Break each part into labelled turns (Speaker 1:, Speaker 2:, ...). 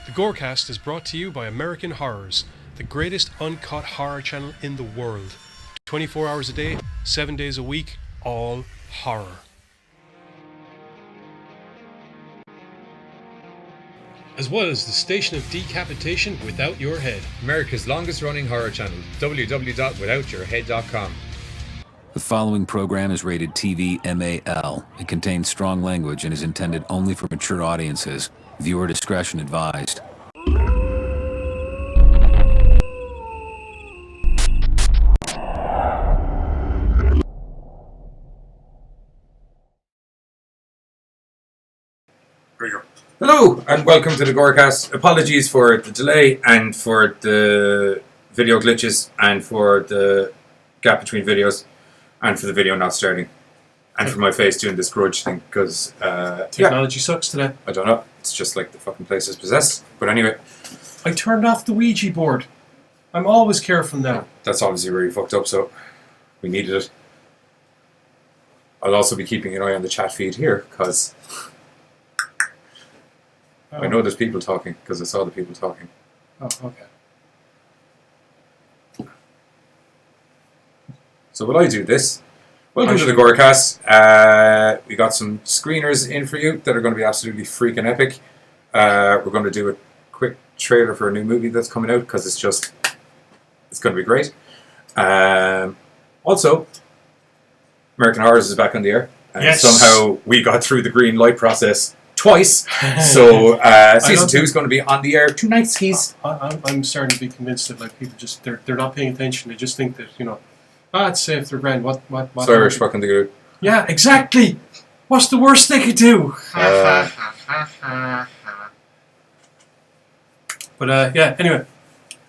Speaker 1: The Gorecast is brought to you by American Horrors, the greatest uncut horror channel in the world. 24 hours a day, 7 days a week, all horror. As well as the station of decapitation without your head.
Speaker 2: America's longest running horror channel, www.withoutyourhead.com.
Speaker 3: The following program is rated TV MAL. It contains strong language and is intended only for mature audiences. Viewer discretion advised.
Speaker 2: There you go. Hello and welcome to the Gorecast. Apologies for the delay and for the video glitches and for the gap between videos and for the video not starting and for my face doing this grudge thing because
Speaker 1: Technology sucks today.
Speaker 2: I don't know. It's just like the fucking place is possessed. But anyway,
Speaker 1: I turned off the Ouija board. I'm always careful now.
Speaker 2: that's obviously really fucked up, so we needed it. I'll also be keeping an eye on the chat feed here because I know there's people talking because I saw the people talking.
Speaker 1: Oh, okay.
Speaker 2: So will I do this? Welcome to the Gorecast. We got some screeners in for you that are going to be absolutely freaking epic. We're going to do a quick trailer for a new movie that's coming out because it's going to be great. Also, American Horrors is back on the air. And
Speaker 1: yes.
Speaker 2: Somehow we got through the green light process twice. So season 2 is going to be on the air tonight, skis.
Speaker 1: I'm starting to be convinced that like people just they're not paying attention. They just think that it's safe. They're grand. What?
Speaker 2: It's Irish. What can they do?
Speaker 1: Yeah, exactly. What's the worst they could do? But yeah. Anyway,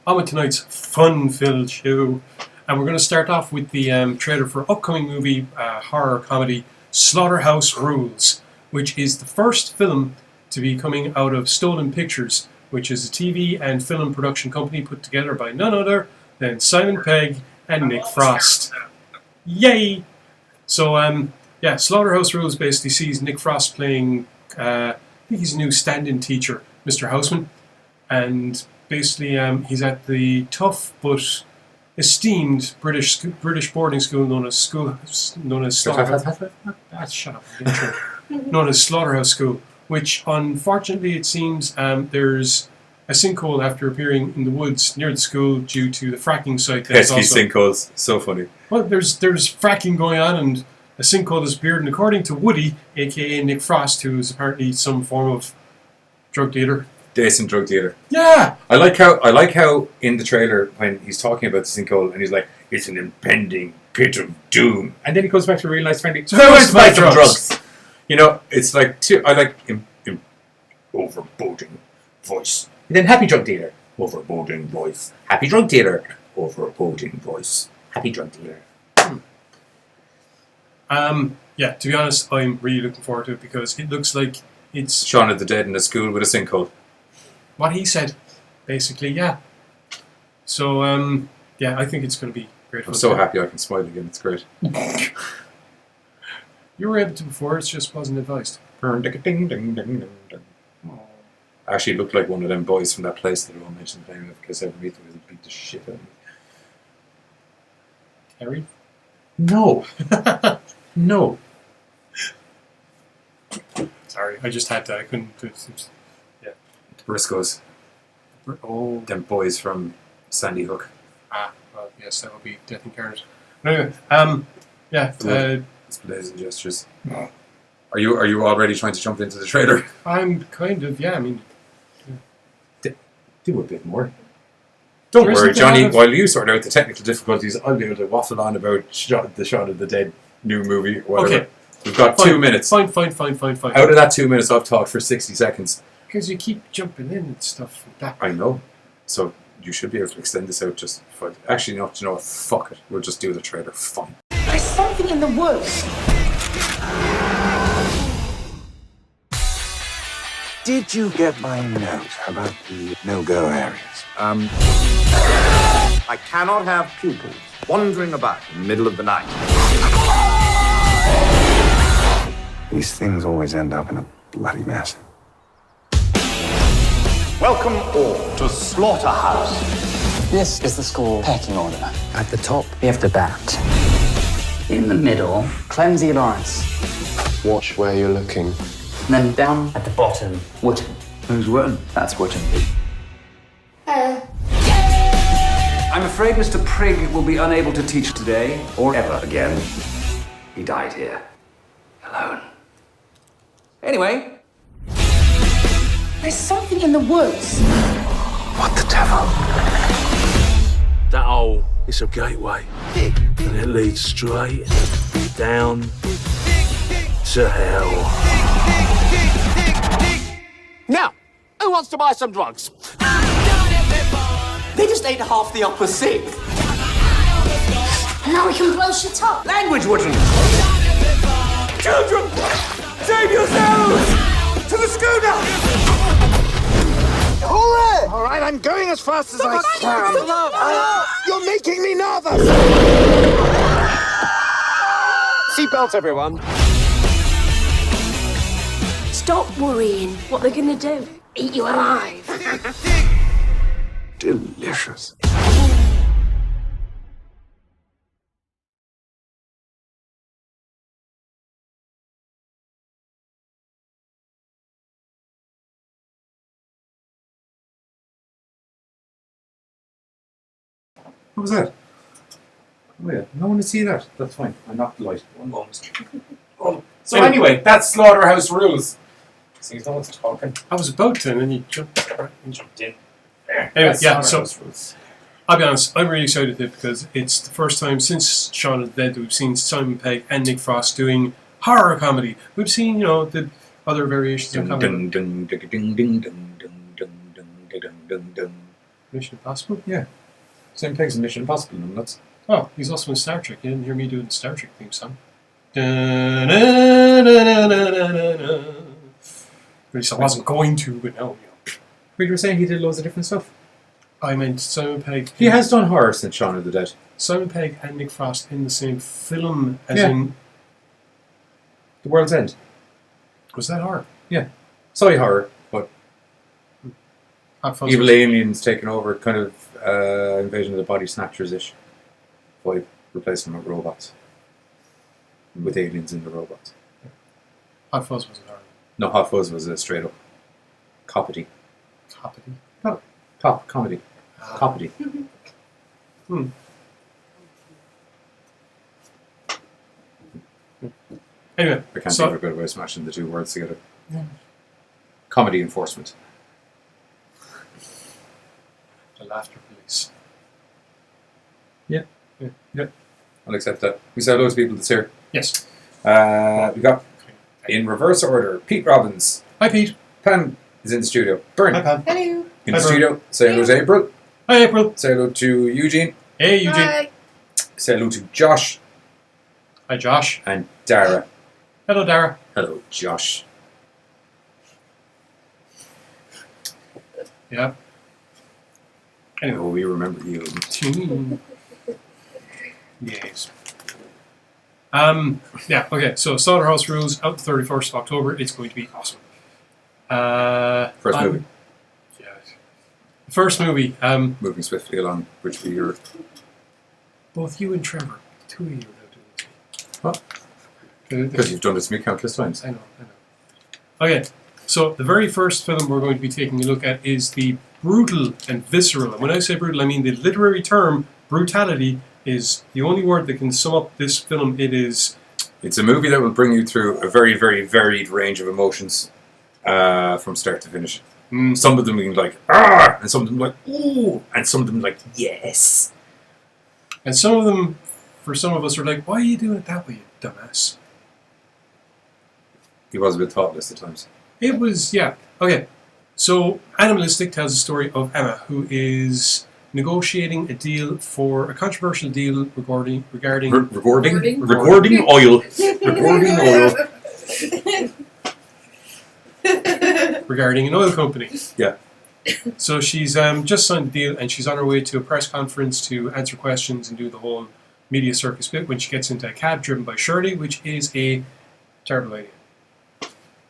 Speaker 1: on with tonight's fun-filled show, and we're going to start off with the trailer for upcoming movie horror comedy Slaughterhouse Rules, which is the first film to be coming out of Stolen Pictures, which is a TV and film production company put together by none other than Simon Pegg and Nick Frost. Yay! So, yeah, Slaughterhouse Rules basically sees Nick Frost playing, I think he's a new stand-in teacher, Mr. Houseman, and basically he's at the tough but esteemed British boarding school known as Slaughterhouse. Shut up! Known as Slaughterhouse School, which unfortunately it seems there's a sinkhole after appearing in the woods near the school due to the fracking site.
Speaker 2: Pesky sinkholes, so funny.
Speaker 1: Well, there's fracking going on and a sinkhole has appeared, and according to Woody, aka Nick Frost, who is apparently some form of drug dealer.
Speaker 2: Decent drug dealer.
Speaker 1: Yeah!
Speaker 2: I like how in the trailer when he's talking about the sinkhole and he's like, it's an impending pit of doom. And then he goes back to a real nice friendly,
Speaker 1: so who buy drugs?
Speaker 2: It's like, I like overboding voice. And then happy drug dealer, overboding voice. Happy drug dealer, overboding voice. Happy drug dealer.
Speaker 1: Yeah, to be honest, I'm really looking forward to it because it looks like it's
Speaker 2: Shaun of the Dead in a school with a sinkhole.
Speaker 1: what he said, basically, yeah. So, yeah, I think it's going to be great.
Speaker 2: I'm so happy I can smile again, it's great.
Speaker 1: You were able to before, it just wasn't advised.
Speaker 2: I actually looked like one of them boys from that place that I won't mention the name of because every meet them would beat the shit out of me.
Speaker 1: Terry?
Speaker 2: No. No.
Speaker 1: Sorry, I just had to. I couldn't. Yeah.
Speaker 2: Briscoes.
Speaker 1: Oh.
Speaker 2: Them boys from Sandy Hook.
Speaker 1: Well, yes, that would be Death Incarnate. Anyway, yeah.
Speaker 2: It's blazing gestures. No. Are you already trying to jump into the trailer?
Speaker 1: I'm kind of, yeah, I mean...
Speaker 2: Do a bit more. Don't
Speaker 1: There
Speaker 2: worry,
Speaker 1: isn't a
Speaker 2: Johnny.
Speaker 1: lot of-
Speaker 2: While you sort out the technical difficulties, I'll be able to waffle on about the Shaun of the Dead new movie. Or whatever.
Speaker 1: Okay.
Speaker 2: We've got
Speaker 1: Fine.
Speaker 2: 2 minutes.
Speaker 1: Fine.
Speaker 2: Out of that 2 minutes, I've talked for 60 seconds.
Speaker 1: Because you keep jumping in and stuff like that.
Speaker 2: I know. So you should be able to extend this out just for... Actually, no, you know what? Fuck it. We'll just do the trailer. Fine.
Speaker 4: There's something in the woods.
Speaker 5: Did you get my note about the no-go areas?
Speaker 6: I cannot have pupils wandering about in the middle of the night.
Speaker 5: These things always end up in a bloody mess.
Speaker 6: Welcome all to Slaughterhouse.
Speaker 7: This is the school pecking order. At the top, we have the bat. In the middle, Clemsy Lawrence.
Speaker 8: Watch where you're looking.
Speaker 7: And then down at the bottom, Wooten. Who's Wooten? That's Wooten.
Speaker 9: I'm afraid Mr. Prigg will be unable to teach today or ever again. He died here. Alone. Anyway.
Speaker 4: There's something in the woods.
Speaker 7: What the devil?
Speaker 10: That hole is a gateway. And it leads straight down to hell.
Speaker 11: Now, who wants to buy some drugs? They just ate half the upper sixth.
Speaker 4: And now we can blow shit up.
Speaker 11: Language wouldn't. Children, save yourselves! To the schooner!
Speaker 5: Hooray! All right, I'm going as fast as I can. You're making me nervous.
Speaker 11: Seatbelts, everyone.
Speaker 12: Stop worrying. What they're gonna do? Eat you alive.
Speaker 5: Delicious.
Speaker 2: What was that? Oh yeah, no one to see that. That's fine. I'm not delighted. One moment. So anyway, that's Slaughterhouse Rules. See, no one's talking.
Speaker 1: I was about to, and then you jumped right and jumped in. Anyway,
Speaker 2: That's
Speaker 1: yeah, so
Speaker 2: Slaughterhouse Rules.
Speaker 1: I'll be honest, I'm really excited because it's the first time since Shaun of the Dead that we've seen Simon Pegg and Nick Frost doing horror comedy. We've seen, the other variations of comedy. Mission Impossible?
Speaker 2: Yeah. Same place in Mission Impossible, and that's.
Speaker 1: Oh, he's also in Star Trek. You didn't hear me doing the Star Trek theme song. At least I wasn't going to, but no.
Speaker 2: You were saying he did loads of different stuff.
Speaker 1: I meant Simon Pegg.
Speaker 2: He has done horror since Shaun of the Dead.
Speaker 1: Simon Pegg and Nick Frost in the same film as
Speaker 2: Yeah.
Speaker 1: in...
Speaker 2: The World's End.
Speaker 1: Was that horror?
Speaker 2: Yeah. Sorry, horror, but evil aliens taking over, kind of Invasion of the Body Snatchers-ish. Vibe, replacing them with robots. With aliens in the robots.
Speaker 1: Hot Fuzz was horror.
Speaker 2: No, Hot Fuzz was a straight up comedy.
Speaker 1: Comedy?
Speaker 2: No, comedy. Comedy.
Speaker 1: Anyway,
Speaker 2: I can't think of a good way of smashing the two words together. Comedy enforcement.
Speaker 1: The Laughter Police.
Speaker 2: Yeah. I'll accept that. We saw loads of people that's here.
Speaker 1: Yes.
Speaker 2: We got, in reverse order, Pete Robbins.
Speaker 1: Hi, Pete.
Speaker 2: Pam is in the studio. Bern.
Speaker 1: Hi, Pam.
Speaker 4: Hello.
Speaker 2: In
Speaker 1: Hi,
Speaker 2: the studio. Say hello to April.
Speaker 1: Hi, April.
Speaker 2: Say hello to Eugene.
Speaker 1: Hey, Eugene.
Speaker 4: Hi.
Speaker 2: Say hello to Josh.
Speaker 1: Hi, Josh.
Speaker 2: And Dara.
Speaker 1: Hello, Dara.
Speaker 2: Hello, Josh.
Speaker 1: Yeah. Anyway.
Speaker 2: Oh, we remember you.
Speaker 1: Yes. Yeah, okay, so Slaughterhouse Rules out the 31st of October. It's going to be awesome.
Speaker 2: First movie.
Speaker 1: Yeah. First movie.
Speaker 2: Moving swiftly along, which we are.
Speaker 1: Both you and Trevor, two of you are now doing it.
Speaker 2: What? Because you've done this to me countless times.
Speaker 1: I know. Okay, so the very first film we're going to be taking a look at is the brutal and visceral. And when I say brutal, I mean the literary term brutality is the only word that can sum up this film.
Speaker 2: It's a movie that will bring you through a very, very varied range of emotions from start to finish. Some of them being like, ah, and some of them like, ooh, and some of them like, yes.
Speaker 1: And some of them, for some of us, are like, why are you doing it that way, you dumbass?
Speaker 2: He was a bit thoughtless at times.
Speaker 1: It was, yeah. Okay, so Animalistic tells the story of Emma, who is negotiating a deal for a controversial deal regarding
Speaker 2: Recording oil.
Speaker 1: regarding an oil company.
Speaker 2: Yeah.
Speaker 1: So she's just signed the deal, and she's on her way to a press conference to answer questions and do the whole media circus bit when she gets into a cab driven by Shirley, which is a terrible idea.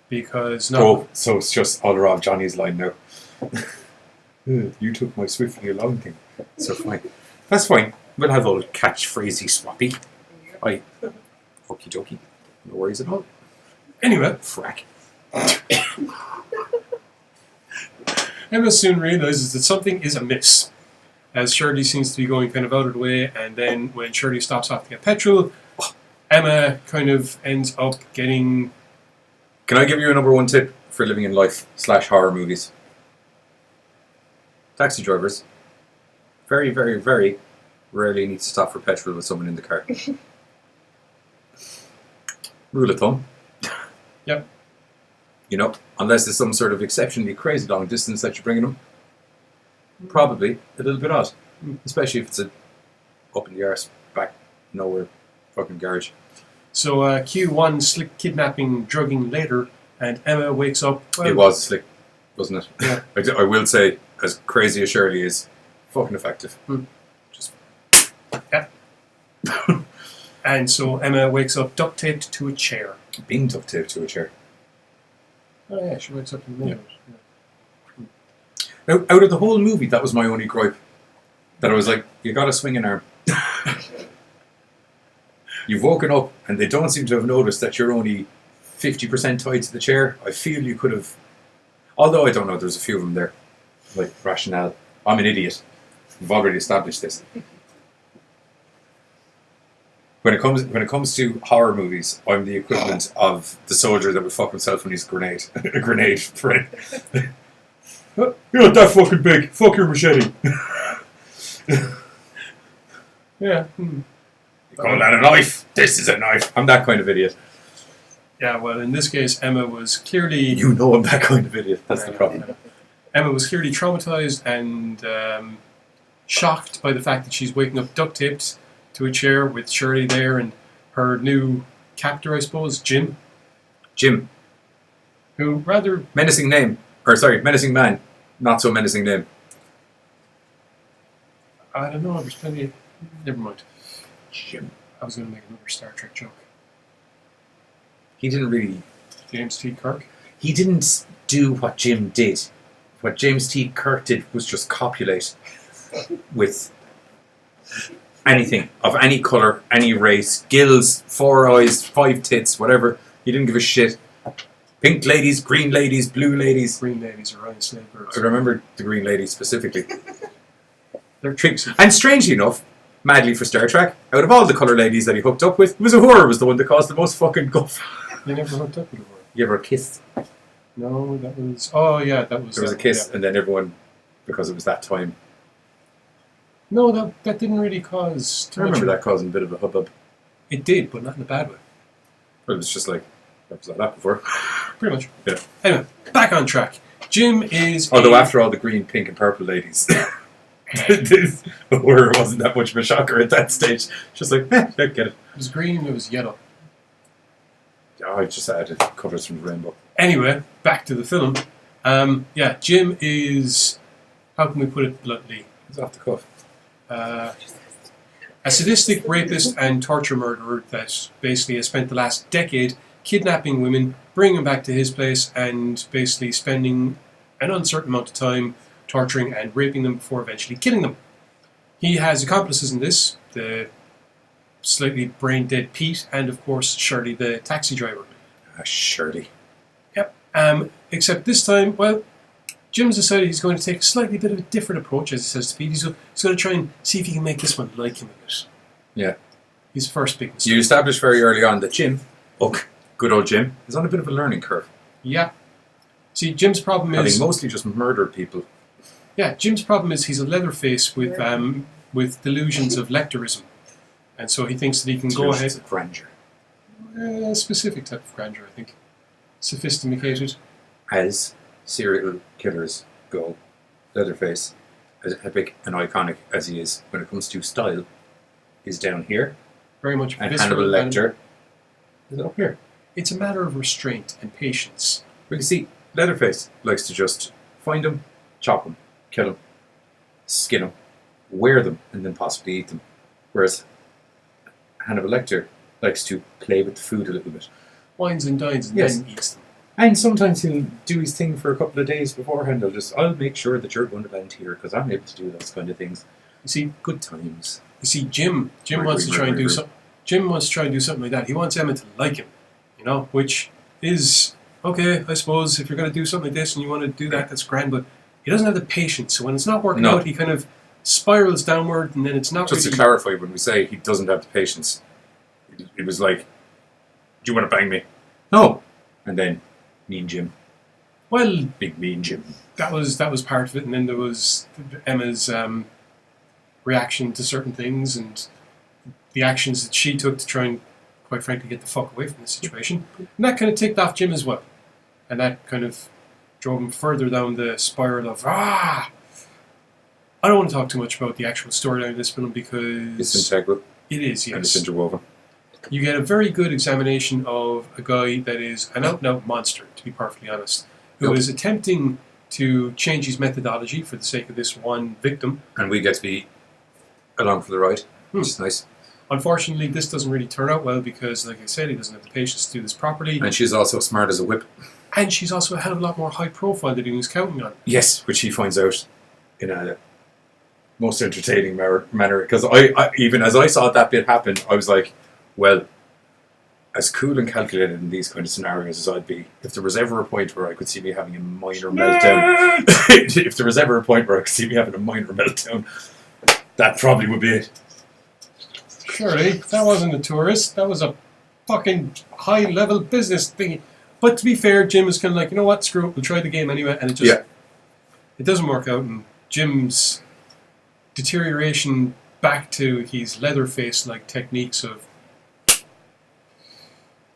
Speaker 1: Because
Speaker 2: so it's just all around Johnny's line now. You took my swiftly along thing. So fine. That's fine. We'll have old catchphrasey swappy. Okie dokie. No worries at all.
Speaker 1: Anyway,
Speaker 2: Frack.
Speaker 1: Emma soon realizes that something is amiss, as Shirley seems to be going kind of out of the way, and then when Shirley stops off to get petrol, Emma kind of ends up getting...
Speaker 2: Can I give you a number one tip for living in life / horror movies? Taxi drivers very, very, very rarely need to stop for petrol with someone in the car. Rule of thumb.
Speaker 1: Yep.
Speaker 2: You know, unless there's some sort of exceptionally crazy long distance that you're bringing them, probably a little bit odd. Especially if it's a up in the arse, back nowhere fucking garage.
Speaker 1: So Q1 slick kidnapping, drugging later, and Emma wakes up... Well,
Speaker 2: it was slick, wasn't it?
Speaker 1: Yeah.
Speaker 2: I will say, as crazy as Shirley is, fucking effective. Just...
Speaker 1: Yeah. And so Emma wakes up duct taped to a chair.
Speaker 2: Being duct taped to a chair.
Speaker 1: Oh yeah, she wakes up in the moment. Yeah.
Speaker 2: Now, out of the whole movie, that was my only gripe. That I was like, you got to swing an arm. You've woken up and they don't seem to have noticed that you're only 50% tied to the chair. I feel you could have... Although I don't know, there's a few of them there. Like, rationale. I'm an idiot. We've already established this. When it comes to horror movies, I'm the equivalent of the soldier that would fuck himself when he's a grenade threat. You're not that fucking big. Fuck your machete.
Speaker 1: Yeah.
Speaker 2: You call that a knife? This is a knife. I'm that kind of idiot.
Speaker 1: Yeah, well, in this case, Emma was clearly...
Speaker 2: You know I'm that kind of idiot. That's the problem.
Speaker 1: Emma was clearly traumatized and shocked by the fact that she's waking up duct taped to a chair with Shirley there and her new captor, I suppose, Jim.
Speaker 2: Jim.
Speaker 1: Who rather...
Speaker 2: Menacing name. Or sorry, menacing man. Not so menacing name.
Speaker 1: I don't know, there's plenty of... Never mind.
Speaker 2: Jim.
Speaker 1: I was going to make another Star Trek joke.
Speaker 2: He didn't really...
Speaker 1: James T. Kirk?
Speaker 2: He didn't do what Jim did. What James T. Kirk did was just copulate with anything of any colour, any race, gills, 4 eyes, 5 tits, whatever. He didn't give a shit. Pink ladies, green ladies, blue ladies.
Speaker 1: Green ladies are Ryan slave girls.
Speaker 2: I remember the green ladies specifically.
Speaker 1: They're tricks.
Speaker 2: And strangely enough, madly for Star Trek, out of all the colour ladies that he hooked up with, it was Uhura was the one that caused the most fucking guff.
Speaker 1: They never hooked up with her.
Speaker 2: You ever kissed?
Speaker 1: No, that was... Oh, yeah, that was...
Speaker 2: There was a kiss, and then everyone, because it was that time.
Speaker 1: No, that didn't really cause...
Speaker 2: I remember that causing a bit of a hubbub.
Speaker 1: It did, but not in a bad way.
Speaker 2: But it was just like, that was like that before.
Speaker 1: Pretty much.
Speaker 2: Yeah.
Speaker 1: Anyway, back on track. Jim is...
Speaker 2: Although after all the green, pink, and purple ladies, Uhura wasn't that much of a shocker at that stage. Just like, I get it.
Speaker 1: It was green, it was yellow.
Speaker 2: I just added colours from the rainbow.
Speaker 1: Anyway, back to the film. Yeah, Jim is... How can we put it bluntly?
Speaker 2: He's off the cuff.
Speaker 1: A sadistic rapist and torture murderer that basically has spent the last decade kidnapping women, bringing them back to his place, and basically spending an uncertain amount of time torturing and raping them before eventually killing them. He has accomplices in this, the slightly brain-dead Pete, and of course Shirley, the taxi driver.
Speaker 2: Shirley.
Speaker 1: Yep. Except this time, well, Jim's decided he's going to take a slightly bit of a different approach, as he says to Pete. He's going to try and see if he can make this one like him a bit.
Speaker 2: Yeah.
Speaker 1: His first big mistake.
Speaker 2: You established very early on that Jim, good old Jim, is on a bit of a learning curve.
Speaker 1: Yeah. See, Jim's problem is...
Speaker 2: Having mostly just murdered people.
Speaker 1: Yeah, Jim's problem is he's a leatherface with delusions of lectorism. And so he thinks that he can go ahead...
Speaker 2: Delusions of grandeur.
Speaker 1: A specific type of grandeur, I think. Sophisticated.
Speaker 2: As serial killers go, Leatherface, as epic and iconic as he is when it comes to style, is down here.
Speaker 1: Very much
Speaker 2: and
Speaker 1: visceral.
Speaker 2: Hannibal Lecter is up here.
Speaker 1: It's a matter of restraint and patience.
Speaker 2: Well, you see, Leatherface likes to just find them, chop them, kill them, skin them, wear them, and then possibly eat them. Whereas Hannibal Lecter likes to play with the food a little bit.
Speaker 1: Wines and dines and then eats them.
Speaker 2: And sometimes he'll do his thing for a couple of days beforehand. I'll make sure that you're going to bend here because I'm able to do those kind of things.
Speaker 1: You see,
Speaker 2: good times.
Speaker 1: You see, Jim wants to try and do something. Jim wants to try and do something like that. He wants Emma to like him, which is okay, I suppose. If you're going to do something like this and you want to do that, that's grand. But he doesn't have the patience. So when it's not working out, he kind of spirals downward, and then it's not.
Speaker 2: Just to clarify, when we say he doesn't have the patience, it was like, "Do you want to bang me?" No, and then Mean Jim.
Speaker 1: Well,
Speaker 2: big Mean Jim.
Speaker 1: That was part of it, and then there was Emma's reaction to certain things and the actions that she took to try and, quite frankly, get the fuck away from the situation. And that kind of ticked off Jim as well. And that kind of drove him further down the spiral of, I don't want to talk too much about the actual storyline of this film because...
Speaker 2: It's integral.
Speaker 1: It is, yes.
Speaker 2: And it's interwoven.
Speaker 1: You get a very good examination of a guy that is an out-and-out monster, to be perfectly honest, who is attempting to change his methodology for the sake of this one victim.
Speaker 2: And we get to be along for the ride, which is nice.
Speaker 1: Unfortunately, this doesn't really turn out well because, like I said, he doesn't have the patience to do this properly.
Speaker 2: And she's also smart as a whip.
Speaker 1: And she's also a hell of a lot more high profile than he was counting on.
Speaker 2: Yes, which he finds out in a most entertaining manner. Because I even as I saw that bit happen, I was like, well, as cool and calculated in these kind of scenarios as I'd be, if there was ever a point where I could see me having a minor meltdown, if there was ever a point where I could see me having a minor meltdown, that probably would be it.
Speaker 1: Surely, that wasn't a tourist. That was a fucking high-level business thing. But to be fair, Jim is kind of like, you know what, screw it, we'll try the game anyway. And it just, it doesn't work out. And Jim's deterioration back to his Leatherface-like techniques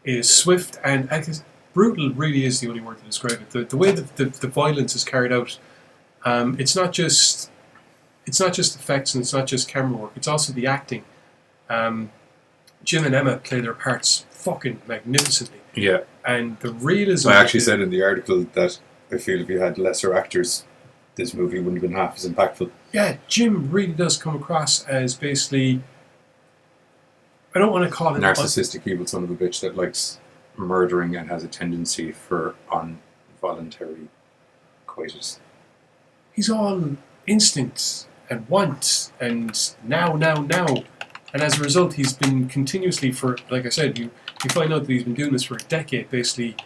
Speaker 1: is swift and brutal. Really is the only word to describe it. The way that the violence is carried out, it's not just effects and it's not just camera work. It's also the acting. Jim and Emma play their parts fucking magnificently.
Speaker 2: Yeah.
Speaker 1: And the realism...
Speaker 2: I actually said in the article that I feel if you had lesser actors, this movie wouldn't have been half as impactful.
Speaker 1: Yeah, Jim really does come across as basically... I don't want to call him...
Speaker 2: Narcissistic evil son of a bitch that likes murdering and has a tendency for involuntary coitus. He's
Speaker 1: all instinct and want and now. And as a result, he's been continuously for, like I said, you find out that he's been doing this for a decade, basically.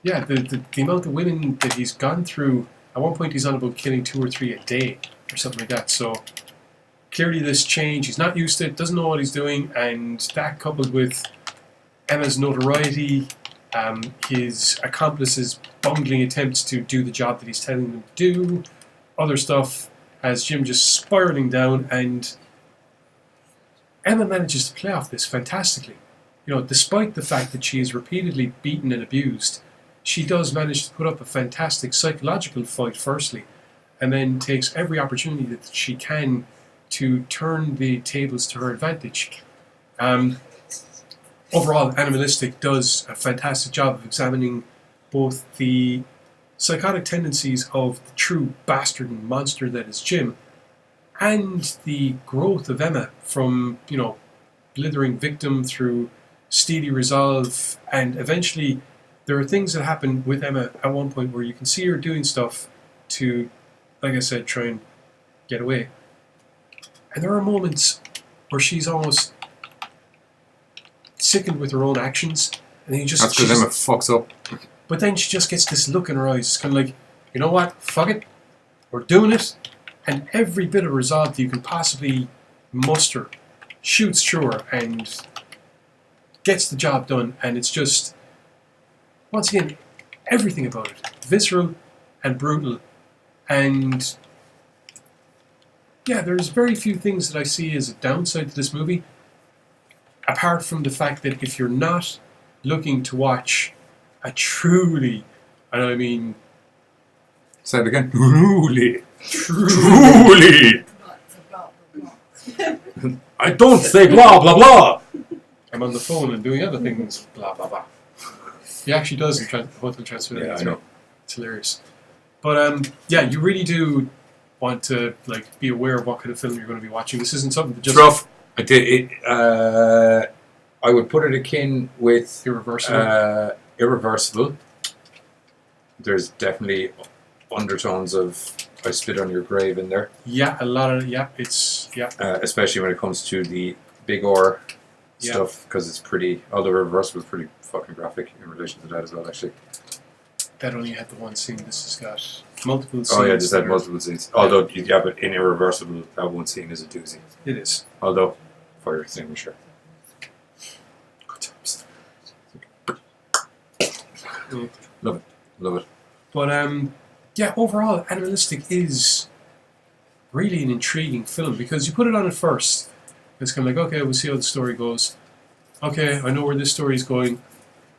Speaker 1: Yeah, the amount of women that he's gone through, at one point he's on about killing 2 or 3 a day, or something like that, so clearly this change, he's not used to it, doesn't know what he's doing, and that coupled with Emma's notoriety, his accomplices' bungling attempts to do the job that he's telling them to do, other stuff, has Jim just spiraling down, and Emma manages to play off this fantastically. Despite the fact that she is repeatedly beaten and abused, she does manage to put up a fantastic psychological fight firstly, and then takes every opportunity that she can to turn the tables to her advantage. Overall, Animalistic does a fantastic job of examining both the psychotic tendencies of the true bastard and monster that is Jim, and the growth of Emma from, blithering victim through steely resolve, and eventually there are things that happen with Emma at one point where you can see her doing stuff to, like I said, try and get away. And there are moments where she's almost sickened with her own actions, and then
Speaker 2: that's because Emma fucks up.
Speaker 1: But then she just gets this look in her eyes. It's kind of like, you know what? Fuck it. We're doing it. And every bit of resolve that you can possibly muster shoots through her and gets the job done. And it's just, once again, everything about it. Visceral and brutal. And yeah, there's very few things that I see as a downside to this movie. Apart from the fact that if you're not looking to watch a truly, and I mean...
Speaker 2: Say it again. Truly. I don't say blah, blah, blah.
Speaker 1: I'm on the phone and doing other things, blah, blah, blah. He actually does in hotel transfer.
Speaker 2: Yeah, I know.
Speaker 1: It's hilarious. But yeah, you really do want to be aware of what kind of film you're going to be watching. This isn't something that just...
Speaker 2: It's rough. I would put it akin with...
Speaker 1: Irreversible.
Speaker 2: irreversible. There's definitely undertones of I Spit on Your Grave in there.
Speaker 1: Yeah, a lot of it's
Speaker 2: especially when it comes to the big or stuff, because it's pretty. Although irreversible is pretty fucking graphic in relation to that as well. Actually,
Speaker 1: that only had the one scene. This has got multiple scenes.
Speaker 2: Oh yeah, this had multiple scenes. Although but in irreversible, that one scene is a doozy.
Speaker 1: It is.
Speaker 2: Although fire extinguisher. Good times. Love it. Love it.
Speaker 1: But yeah, overall, Animalistic is really an intriguing film because you put it on at first. It's kind of like, okay, we'll see how the story goes. Okay, I know where this story is going.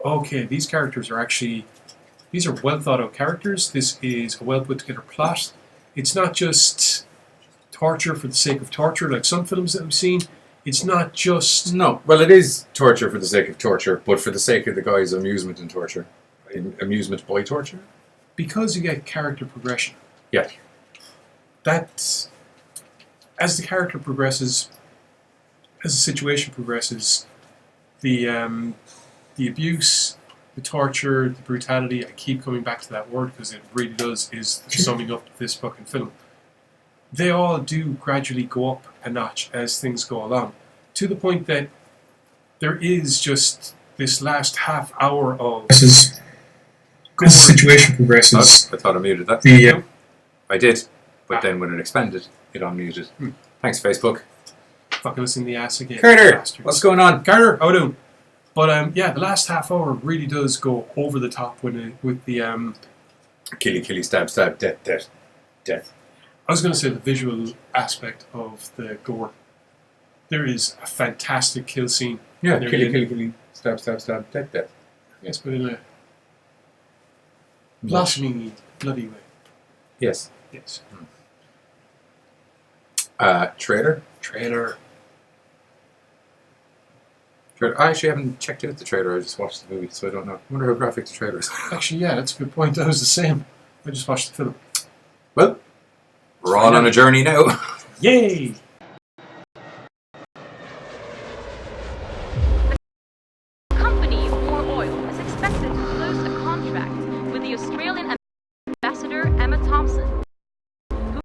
Speaker 1: Okay, these characters are these are well thought out characters. This is a well put together plot. It's not just torture for the sake of torture like some films that we've seen. It's not just...
Speaker 2: No, well, it is torture for the sake of torture, but for the sake of the guy's amusement and torture. Amusement by torture?
Speaker 1: Because you get character progression.
Speaker 2: Yeah.
Speaker 1: That, as the character progresses, as the situation progresses, the abuse, the torture, the brutality, I keep coming back to that word because it really does, is the summing up of this fucking film. They all do gradually go up a notch as things go along, to the point that there is just this last half hour of... As the situation progresses...
Speaker 2: I thought I muted that. I did, but then when it expanded, it unmuted. Thanks, Facebook.
Speaker 1: Fucking us in the ass again.
Speaker 2: Carter,
Speaker 1: bastards.
Speaker 2: what's going on?
Speaker 1: Carter, how are you doing? But yeah, the last half hour really does go over the top with the...
Speaker 2: Killy, stab, death.
Speaker 1: I was going to say the visual aspect of the gore. There is a fantastic kill scene.
Speaker 2: Yeah, killy, stab, death.
Speaker 1: Yes, but in a blossoming, bloody way.
Speaker 2: Yes.
Speaker 1: Yes.
Speaker 2: Trailer. I actually haven't checked out the trailer. I just watched the movie, so I don't know. I wonder how graphic the trailer is.
Speaker 1: Actually, yeah, that's a good point. I was the same. I just watched the film.
Speaker 2: Well, we're all on a journey now.
Speaker 1: Yay!
Speaker 13: The company, More Oil, is expected to close a contract with the Australian ambassador, Emma Thompson, who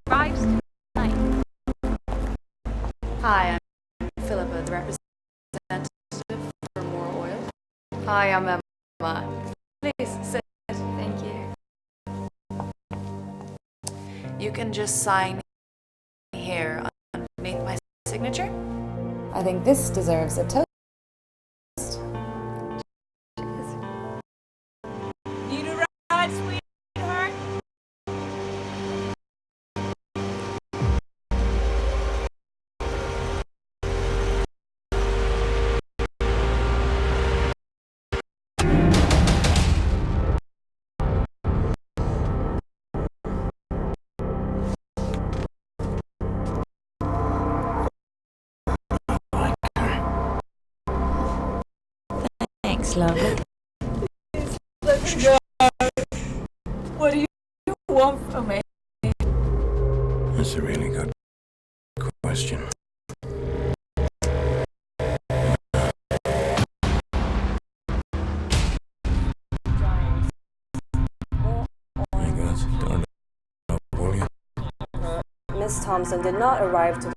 Speaker 13: arrives tonight.
Speaker 14: Hi, I'm Philippa, the representative for More Oil. Hi, I'm Emma. Please sit. Thank you. You can just sign here underneath my signature. I think this deserves a toast. Need a ride, sweetheart? Thanks, lovely. Let me go. What do you want from me?
Speaker 10: That's a really good question.
Speaker 15: Miss Thompson did not arrive to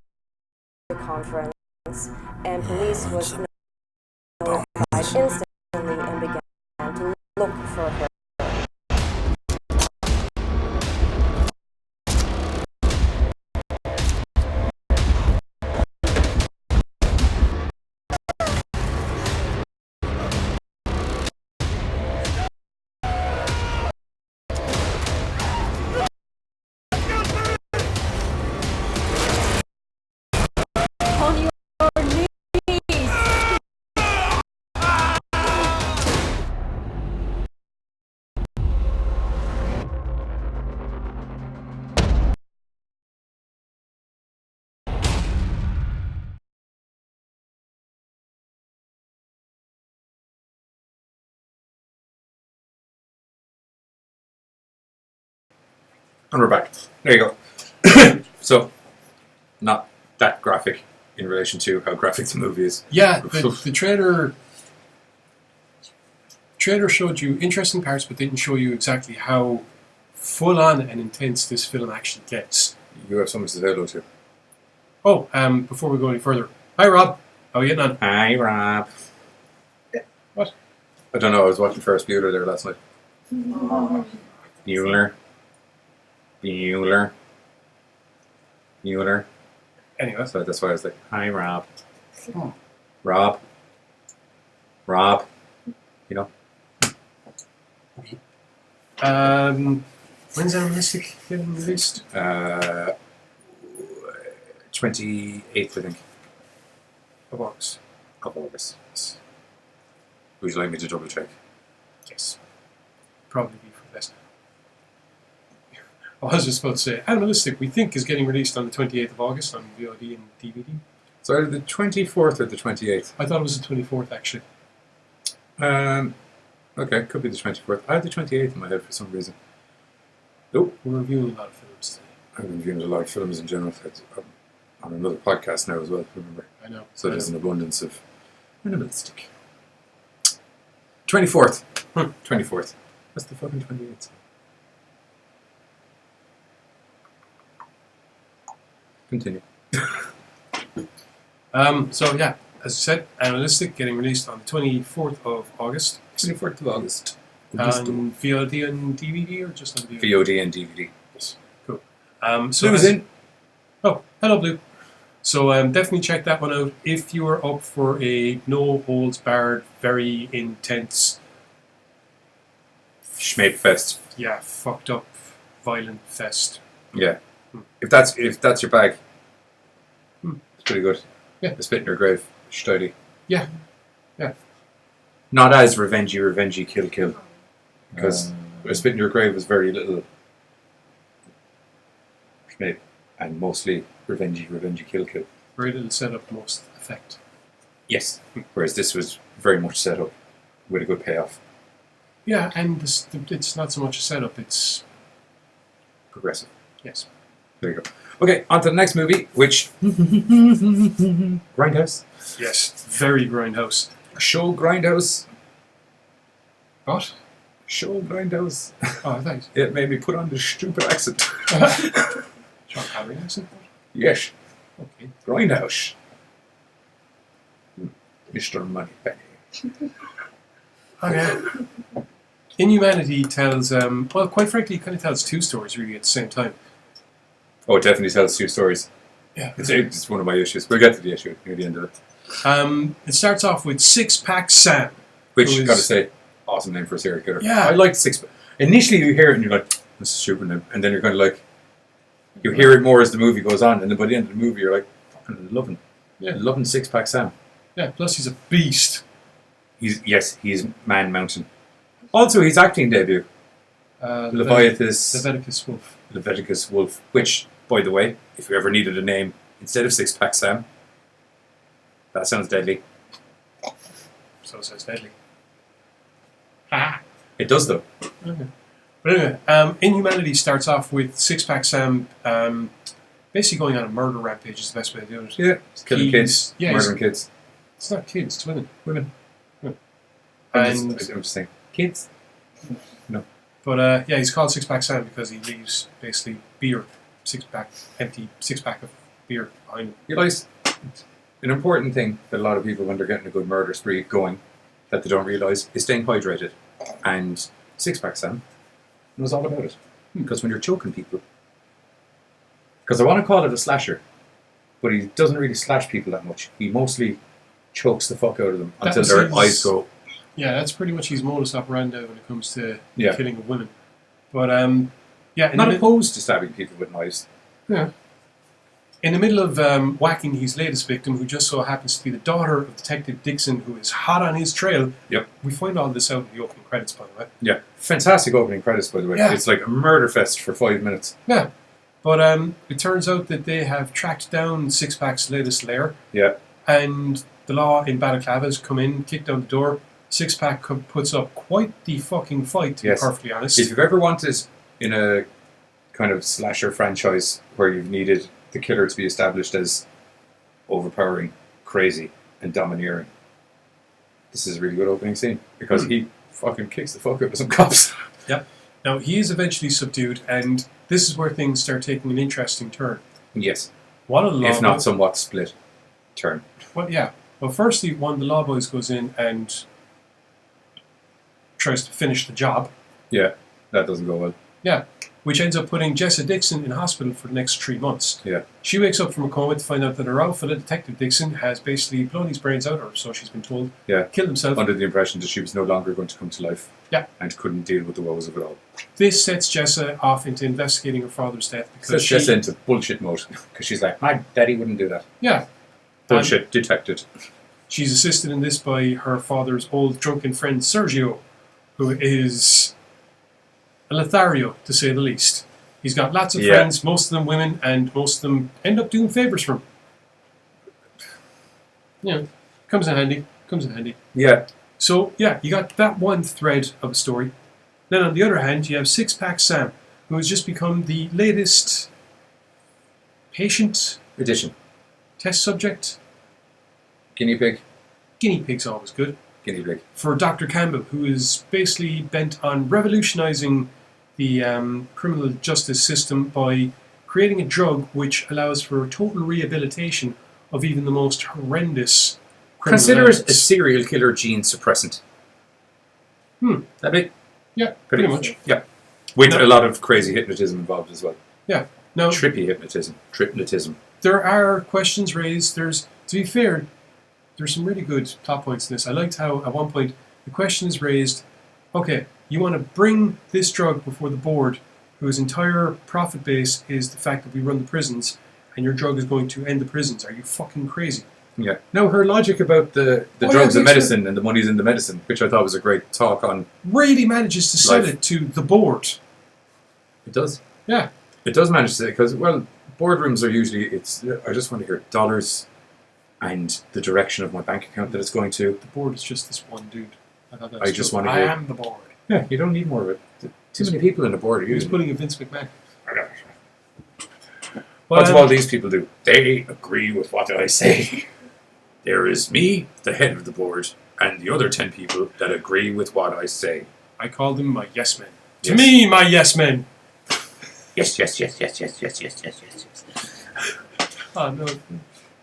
Speaker 15: the conference, and police was notified instantly and began to look for her.
Speaker 2: And we're back. There you go. So, not that graphic in relation to how graphic the movie is.
Speaker 1: Yeah, the trailer trailer showed you interesting parts, but didn't show you exactly how full on and intense this film actually gets.
Speaker 2: You have something to say hello to.
Speaker 1: Oh, before we go any further, hi Rob, how are you getting on?
Speaker 2: Hi, Rob.
Speaker 1: What?
Speaker 2: I don't know, I was watching Ferris Bueller there last night. Bueller.
Speaker 1: Anyway.
Speaker 2: So that's why I was like, hi, Rob. Rob. You know?
Speaker 1: When's Animalistic getting released?
Speaker 2: 28th, I think.
Speaker 1: Of August.
Speaker 2: Yes. Would you like me to double check?
Speaker 1: Yes. Probably be for the best. I was just about to say, Animalistic, we think, is getting released on the 28th of August on VOD and DVD.
Speaker 2: So either the 24th or the 28th.
Speaker 1: I thought it was the 24th, actually.
Speaker 2: Okay, could be the 24th. I had the 28th in my head for some reason. Nope.
Speaker 1: We're reviewing a lot of films today.
Speaker 2: I've been reviewing a lot of films in general. I'm on another podcast now as well, remember?
Speaker 1: I know.
Speaker 2: So there's an abundance of Animalistic. 24th. 24th. That's the fucking 28th. Continue.
Speaker 1: So yeah, as I said, Animalistic getting released on the 24th of August.
Speaker 2: 24th of August.
Speaker 1: On VOD and DVD or just on VOD?
Speaker 2: VOD and DVD.
Speaker 1: Yes. Cool.
Speaker 2: So Blue's in.
Speaker 1: Oh, hello Blue. So definitely check that one out if you are up for a no holds barred, very intense
Speaker 2: Schmape fest.
Speaker 1: Yeah, fucked up, violent fest.
Speaker 2: Yeah. If that's your bag, it's pretty good.
Speaker 1: Yeah.
Speaker 2: The Spit in Your Grave, Steady.
Speaker 1: Yeah.
Speaker 2: Not as revengey, kill. Because A Spit in Your Grave was very little Schmape and mostly revengey, kill.
Speaker 1: Very little setup, most effect.
Speaker 2: Yes. Whereas this was very much set up with a good payoff.
Speaker 1: Yeah, and it's not so much a setup, it's
Speaker 2: progressive.
Speaker 1: Yes.
Speaker 2: There you go. Okay, on to the next movie, which Grindhouse.
Speaker 1: Yes, very Grindhouse.
Speaker 2: Show Grindhouse.
Speaker 1: What?
Speaker 2: Show Grindhouse.
Speaker 1: Oh, thanks.
Speaker 2: It made me put on this stupid accent.
Speaker 1: Sean Connery accent?
Speaker 2: Yes.
Speaker 1: Okay.
Speaker 2: Grindhouse. Mr. Moneypenny.
Speaker 1: Okay. Inhumanity tells, well, quite frankly, it kind of tells two stories really at the same time.
Speaker 2: Oh, it definitely tells two stories.
Speaker 1: Yeah.
Speaker 2: It's one of my issues. We'll get to the issue near the end of it.
Speaker 1: It starts off with Six Pack Sam.
Speaker 2: Which, gotta say, awesome name for a serial killer.
Speaker 1: Yeah.
Speaker 2: I like Six Pack. Initially you hear it and you're like, this is a stupid name. And then you're kind of like, you hear it more as the movie goes on. And then by the end of the movie you're like, fucking loving.
Speaker 1: Yeah.
Speaker 2: Loving Six Pack Sam.
Speaker 1: Yeah, plus he's a beast.
Speaker 2: He's Man Mountain. Also, his acting debut.
Speaker 1: Leviticus
Speaker 2: Wolf. Which, by the way, if you ever needed a name instead of Six Pack Sam, that sounds deadly.
Speaker 1: So sounds deadly.
Speaker 2: It does though.
Speaker 1: Okay. But anyway, Inhumanity starts off with Six Pack Sam basically going on a murder rampage is the best way to do it.
Speaker 2: Yeah. He's killing kids.
Speaker 1: Yeah,
Speaker 2: murdering kids.
Speaker 1: It's not kids, it's women.
Speaker 2: I'm just saying. Kids? No.
Speaker 1: But yeah, he's called Six Pack Sam because he leaves basically beer, empty six pack of beer behind him.
Speaker 2: You guys, an important thing that a lot of people, when they're getting a good murder spree going, that they don't realise is staying hydrated. And Six Pack Sam knows all about it. Because when you're choking people, because I want to call it a slasher, but he doesn't really slash people that much. He mostly chokes the fuck out of them until their eyes go.
Speaker 1: Yeah, that's pretty much his modus operandi when it comes to
Speaker 2: Yeah.
Speaker 1: killing of women. But yeah,
Speaker 2: Not opposed to stabbing people with knives.
Speaker 1: Yeah. In the middle of whacking his latest victim, who just so happens to be the daughter of Detective Dixon, who is hot on his trail.
Speaker 2: Yep.
Speaker 1: We find all this out in the opening credits, by the way.
Speaker 2: Yeah. Fantastic opening credits, by the way.
Speaker 1: Yeah.
Speaker 2: It's like a murder fest for 5 minutes.
Speaker 1: Yeah. But it turns out that they have tracked down Six Pack's latest lair.
Speaker 2: Yeah.
Speaker 1: And the law in balaclavas come in, kick down the door. Six Pack puts up quite the fucking fight, to be perfectly honest.
Speaker 2: If you've ever wanted in a kind of slasher franchise where you've needed the killer to be established as overpowering, crazy, and domineering, this is a really good opening scene because he fucking kicks the fuck out of some cops.
Speaker 1: Yep. Now, he is eventually subdued, and this is where things start taking an interesting turn.
Speaker 2: Yes.
Speaker 1: One of the
Speaker 2: if not somewhat split turn.
Speaker 1: Well, yeah. Well, firstly, one of the law boys goes in and tries to finish the job.
Speaker 2: Yeah, that doesn't go well.
Speaker 1: Yeah, which ends up putting Jessa Dixon in hospital for the next 3 months.
Speaker 2: Yeah.
Speaker 1: She wakes up from a coma to find out that her outfit, Detective Dixon, has basically blown his brains out, or so she's been told.
Speaker 2: Yeah.
Speaker 1: Killed himself.
Speaker 2: Under the impression that she was no longer going to come to life.
Speaker 1: Yeah.
Speaker 2: And couldn't deal with the woes of it all.
Speaker 1: This sets Jessa off into investigating her father's death. Because
Speaker 2: Sets Jessa into bullshit mode. Because she's like, my daddy wouldn't do that.
Speaker 1: Yeah.
Speaker 2: Bullshit detected.
Speaker 1: She's assisted in this by her father's old drunken friend Sergio, who is a Lothario, to say the least. He's got lots of friends, most of them women, and most of them end up doing favours for him. You know, comes in handy.
Speaker 2: Yeah.
Speaker 1: So, yeah, you got that one thread of a story. Then on the other hand, you have Six Pack Sam, who has just become the latest patient
Speaker 2: edition.
Speaker 1: Test subject.
Speaker 2: Guinea pig.
Speaker 1: Guinea pig's always good.
Speaker 2: Guinea pig.
Speaker 1: For Dr. Campbell, who is basically bent on revolutionising the criminal justice system by creating a drug which allows for total rehabilitation of even the most horrendous criminal
Speaker 2: Consider it a
Speaker 1: acts.
Speaker 2: serial killer gene suppressant. That big?
Speaker 1: Yeah, pretty much.
Speaker 2: Yeah. With a lot of crazy hypnotism involved as well.
Speaker 1: Yeah. Now,
Speaker 2: trippy hypnotism. Tripnotism.
Speaker 1: there are questions raised. To be fair, there's some really good plot points in this. I liked how at one point the question is raised, okay, you want to bring this drug before the board whose entire profit base is the fact that we run the prisons and your drug is going to end the prisons. Are you fucking crazy?
Speaker 2: Yeah. No, her logic about the drugs and medicine and the money's in the medicine, which I thought was a great talk on.
Speaker 1: Really manages to sell it to the board.
Speaker 2: It does.
Speaker 1: Yeah.
Speaker 2: It does manage to, because, well, boardrooms are usually, I just want to hear dollars and the direction of my bank account that it's going to.
Speaker 1: The board is just this one dude.
Speaker 2: I just want to hear.
Speaker 1: I am the board.
Speaker 2: Yeah, you don't need more of it. Too many people in the board are
Speaker 1: Who's
Speaker 2: using
Speaker 1: putting a Vince McMahon?
Speaker 2: What do all these people do? They agree with what I say. There is me, the head of the board, and the other 10 people that agree with what I say.
Speaker 1: I call them my yes men. To me, my yes men.
Speaker 2: Yes.
Speaker 1: Oh, no.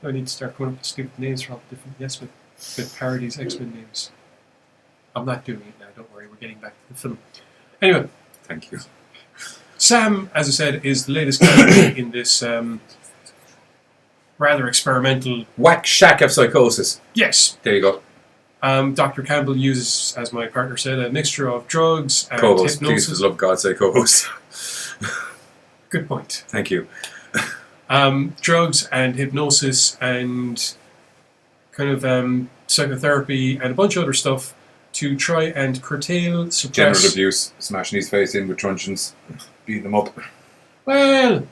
Speaker 1: I need to start coming up with stupid names for all the different yes men. Good parodies, X-Men names. I'm not doing it now, don't worry. We're getting back to the film. Anyway.
Speaker 2: Thank you.
Speaker 1: Sam, as I said, is the latest character in this rather experimental...
Speaker 2: Whack shack of psychosis.
Speaker 1: Yes.
Speaker 2: There you go.
Speaker 1: Dr. Campbell uses, as my partner said, a mixture of drugs and
Speaker 2: Co-host,
Speaker 1: hypnosis.
Speaker 2: please, for the love of God, say co-host.
Speaker 1: Good point.
Speaker 2: Thank you.
Speaker 1: Drugs and hypnosis and kind of psychotherapy and a bunch of other stuff to try and curtail, suppress...
Speaker 2: General abuse, smashing his face in with truncheons, beating him up.
Speaker 1: Well,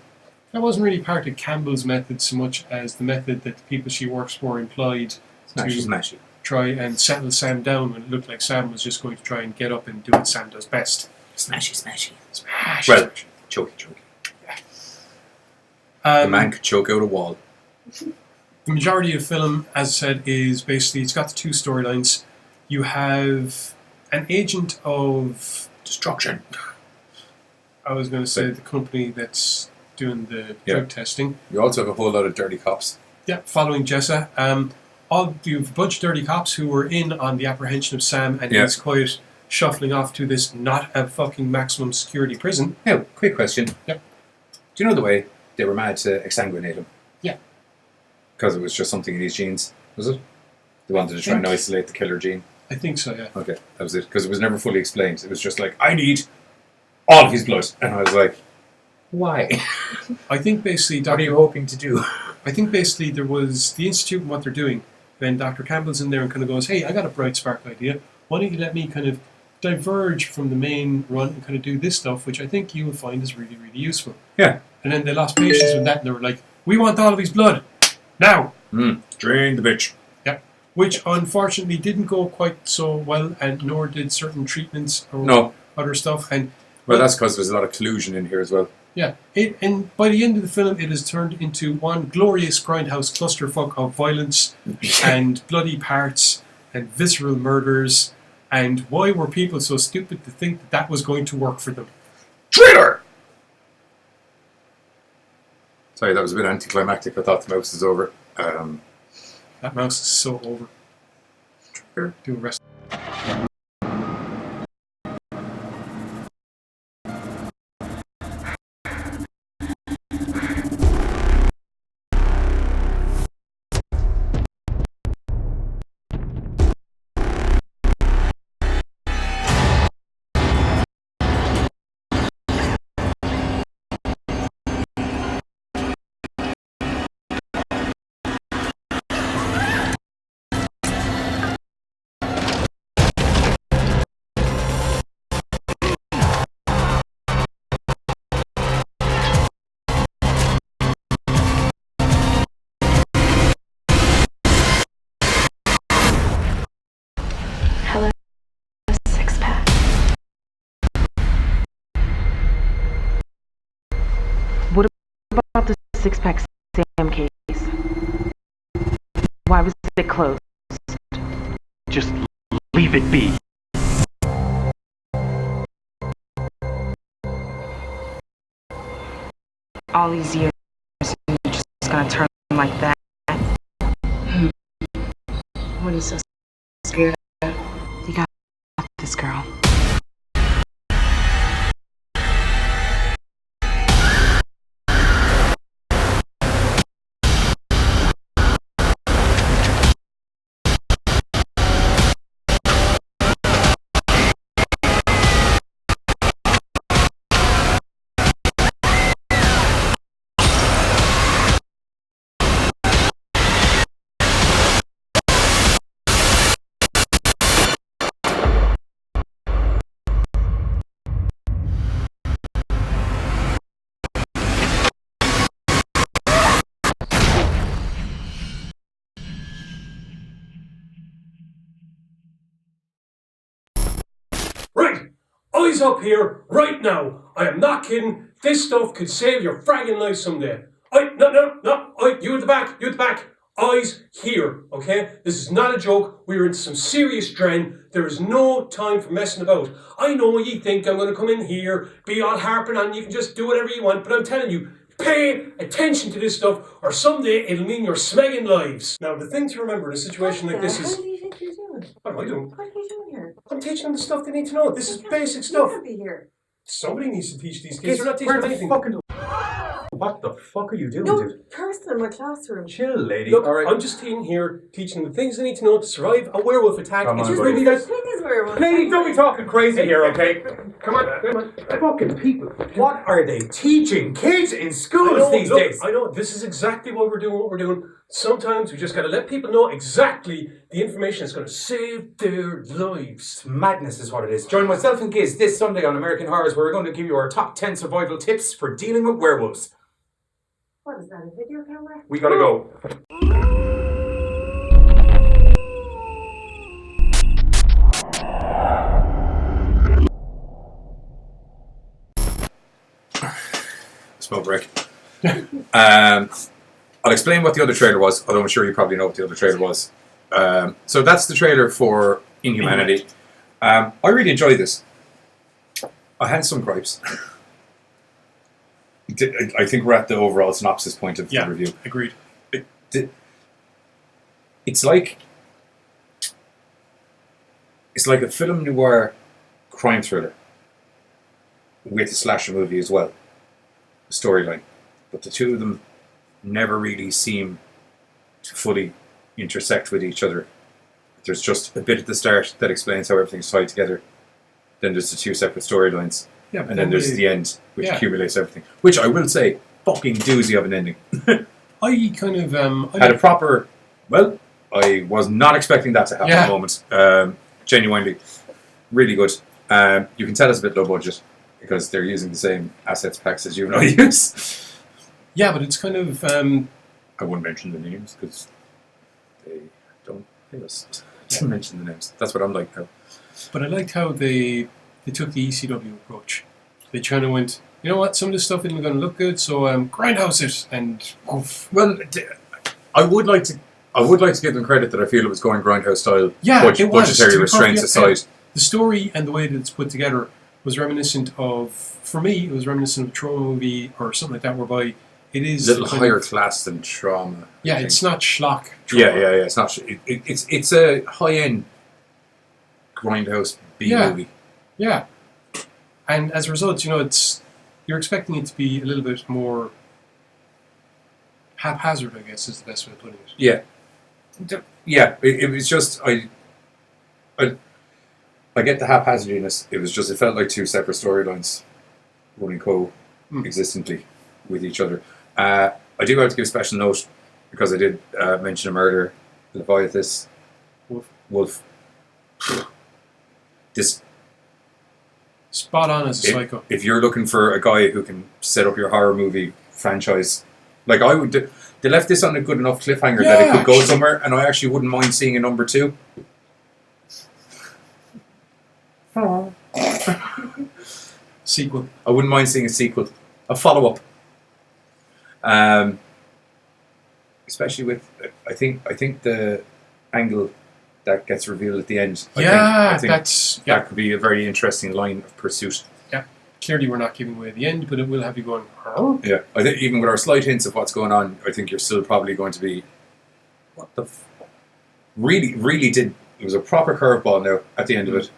Speaker 1: that wasn't really part of Campbell's method so much as the method that the people she works for employed
Speaker 2: Smashy.
Speaker 1: Try and settle Sam down when it looked like Sam was just going to try and get up and do what Sam does best.
Speaker 2: Smashy.
Speaker 1: Smash.
Speaker 2: Well, choky. The man could choke out a wall.
Speaker 1: The majority of the film, as I said, is basically, it's got the two storylines. You have an agent of...
Speaker 2: destruction.
Speaker 1: I was going to say the company that's doing the drug testing.
Speaker 2: You also have a whole lot of dirty cops.
Speaker 1: Yeah, following Jessa. You have a bunch of dirty cops who were in on the apprehension of Sam and he's quite shuffling off to this not a fucking maximum security prison.
Speaker 2: Now, quick question.
Speaker 1: Yep.
Speaker 2: Do you know the way they were mad to exsanguinate him?
Speaker 1: Yeah.
Speaker 2: Because it was just something in his genes, was it? They wanted to try and isolate the killer gene.
Speaker 1: I think so, yeah.
Speaker 2: Okay, that was it. Because it was never fully explained. It was just like, I need all of his blood. And I was like, why?
Speaker 1: I think basically...
Speaker 2: What are you hoping to do?
Speaker 1: I think basically there was the Institute and what they're doing. Then Dr. Campbell's in there and kind of goes, hey, I got a bright spark idea. Why don't you let me kind of diverge from the main run and kind of do this stuff, which I think you will find is really, really useful.
Speaker 2: Yeah.
Speaker 1: And then they lost patience with that and they were like, we want all of his blood. Now.
Speaker 2: Drain the bitch.
Speaker 1: Yeah. Which unfortunately didn't go quite so well, and nor did certain treatments or other stuff. And
Speaker 2: well, that's because there's a lot of collusion in here as well.
Speaker 1: Yeah, and by the end of the film, it has turned into one glorious grindhouse clusterfuck of violence and bloody parts and visceral murders And why were people so stupid to think that that was going to work for them?
Speaker 2: Traitor! Sorry, that was a bit anticlimactic. I thought the mouse was over.
Speaker 1: That mouse is so over. Trigger, do a rest.
Speaker 12: Hello, six-pack.
Speaker 16: What about the six-pack Sam case? Why was it closed?
Speaker 17: Just leave it be.
Speaker 16: All these years, you're just gonna turn like that? What are you so scared of? You got this, girl.
Speaker 1: Right! Eyes up here, right now! I am not kidding. This stuff could save your fragging life someday. You at the back. Eyes here, okay? This is not a joke. We're in some serious dren. There is no time for messing about. I know you think I'm going to come in here, be all harping on, you can just do whatever you want, but I'm telling you, pay attention to this stuff, or someday it'll mean you're smegging lives. Now, the thing to remember in a situation like this is...
Speaker 18: What do you think you're doing?
Speaker 1: What am I doing?
Speaker 18: What are you doing here?
Speaker 1: I'm teaching them the stuff they need to know. This is basic stuff.
Speaker 18: You can't be here.
Speaker 1: Somebody needs to teach these kids. They're not teaching them anything.
Speaker 19: What the fuck are you doing,
Speaker 18: No
Speaker 19: dude?
Speaker 18: person in my classroom.
Speaker 19: Chill, lady.
Speaker 1: Look,
Speaker 19: all right.
Speaker 1: I'm just in here teaching them the things they need to know to survive a werewolf attack.
Speaker 19: Come
Speaker 1: It's
Speaker 19: on,
Speaker 1: really
Speaker 19: buddy.
Speaker 1: that...
Speaker 19: Lady, don't be talking crazy here, okay?
Speaker 1: Come on.
Speaker 19: Fucking people. What are they teaching kids in schools these
Speaker 1: look,
Speaker 19: days?
Speaker 1: I know, this is exactly why we're doing what we're doing. Sometimes we just gotta let people know exactly the information that's gonna save their lives.
Speaker 19: Madness is what it is. Join myself and Giz this Sunday on American Horrors, where we're going to give you our top 10 survival tips for dealing with werewolves.
Speaker 18: What is that, a video camera?
Speaker 19: We gotta go.
Speaker 2: Smoke break. I'll explain what the other trailer was, although I'm sure you probably know what the other trailer was. So that's the trailer for Inhumanity. I really enjoyed this. I had some gripes. I think we're at the overall synopsis point of the review.
Speaker 1: Agreed.
Speaker 2: It's like a film noir crime thriller with a slasher movie as well. The storyline. But the two of them never really seem to fully intersect with each other. There's just a bit at the start that explains how everything's tied together. Then there's the two separate storylines.
Speaker 1: Yeah,
Speaker 2: and then there's the end, which accumulates everything. Which I will say, fucking doozy of an ending.
Speaker 1: I kind of...
Speaker 2: had a proper... Well, I was not expecting that to happen at the moment. Genuinely. Really good. You can tell it's a bit low budget because they're using the same assets packs as you and I use.
Speaker 1: Yeah, but it's kind of...
Speaker 2: I won't mention the names because they don't pay us to mention the names. That's what I'm like now.
Speaker 1: But I liked how they took the ECW approach. They kind of went, you know what, some of this stuff isn't going to look good, so grindhouse it, and oof.
Speaker 2: Well, I would like to give them credit that I feel it was going grindhouse style.
Speaker 1: Yeah, it was,
Speaker 2: budgetary restraints aside.
Speaker 1: the story and the way that it's put together was reminiscent of, for me, it was reminiscent of a trauma movie or something like that, whereby it is
Speaker 2: a little higher class than Trauma.
Speaker 1: Yeah, it's not schlock trauma.
Speaker 2: Yeah. It's not. It's a high-end grindhouse B movie.
Speaker 1: Yeah, and as a result, you're expecting it to be a little bit more haphazard, I guess, is the best way of putting it.
Speaker 2: Yeah. It was just I get the haphazardiness. It felt like two separate storylines running co-existently with each other. I do have to give a special note because I did mention a murder, Leviathan, Wolf. This
Speaker 1: spot on as a psycho.
Speaker 2: If you're looking for a guy who can set up your horror movie franchise, like I would, they left this on a good enough cliffhanger that it could go somewhere, and I actually wouldn't mind seeing a number 2.
Speaker 1: Sequel.
Speaker 2: I wouldn't mind seeing a sequel, a follow-up. Especially with, I think the angle that gets revealed at the end. I think that could be a very interesting line of pursuit.
Speaker 1: Yeah, clearly we're not giving away the end, but it will have you going, huh?
Speaker 2: Yeah, I think even with our slight hints of what's going on, I think you're still probably going to be, what the really did, it was a proper curveball now at the end of it.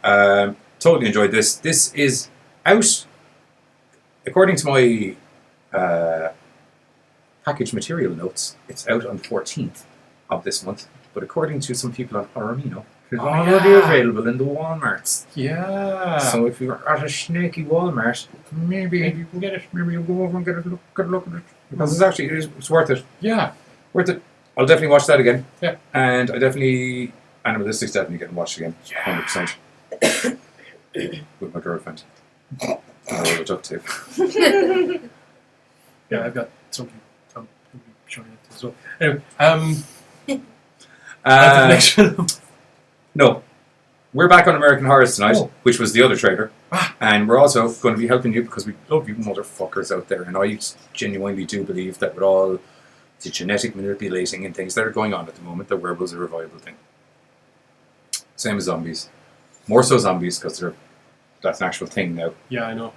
Speaker 2: Totally enjoyed this. This is out, according to my package material notes, it's out on the 14th of this month. But according to some people on Horrorino, it's already available in the Walmarts.
Speaker 1: Yeah.
Speaker 2: So if you're at a snaky Walmart, maybe you can get it. Maybe you'll go over and get a look at it. Because it's worth it.
Speaker 1: Yeah.
Speaker 2: Worth it. I'll definitely watch that again.
Speaker 1: Yeah.
Speaker 2: And Animalistic's definitely getting watched again. 100%. With my girlfriend. And all the duct tape.
Speaker 1: Yeah, I've got something showing it as well. Anyway, next film.
Speaker 2: No. We're back on American Horrors tonight, which was the other trailer. And we're also going to be helping you because we love you motherfuckers out there. And I genuinely do believe that with all the genetic manipulating and things that are going on at the moment, that werewolves are a viable thing. Same as zombies. More so zombies because that's an actual thing now.
Speaker 1: Yeah, I know.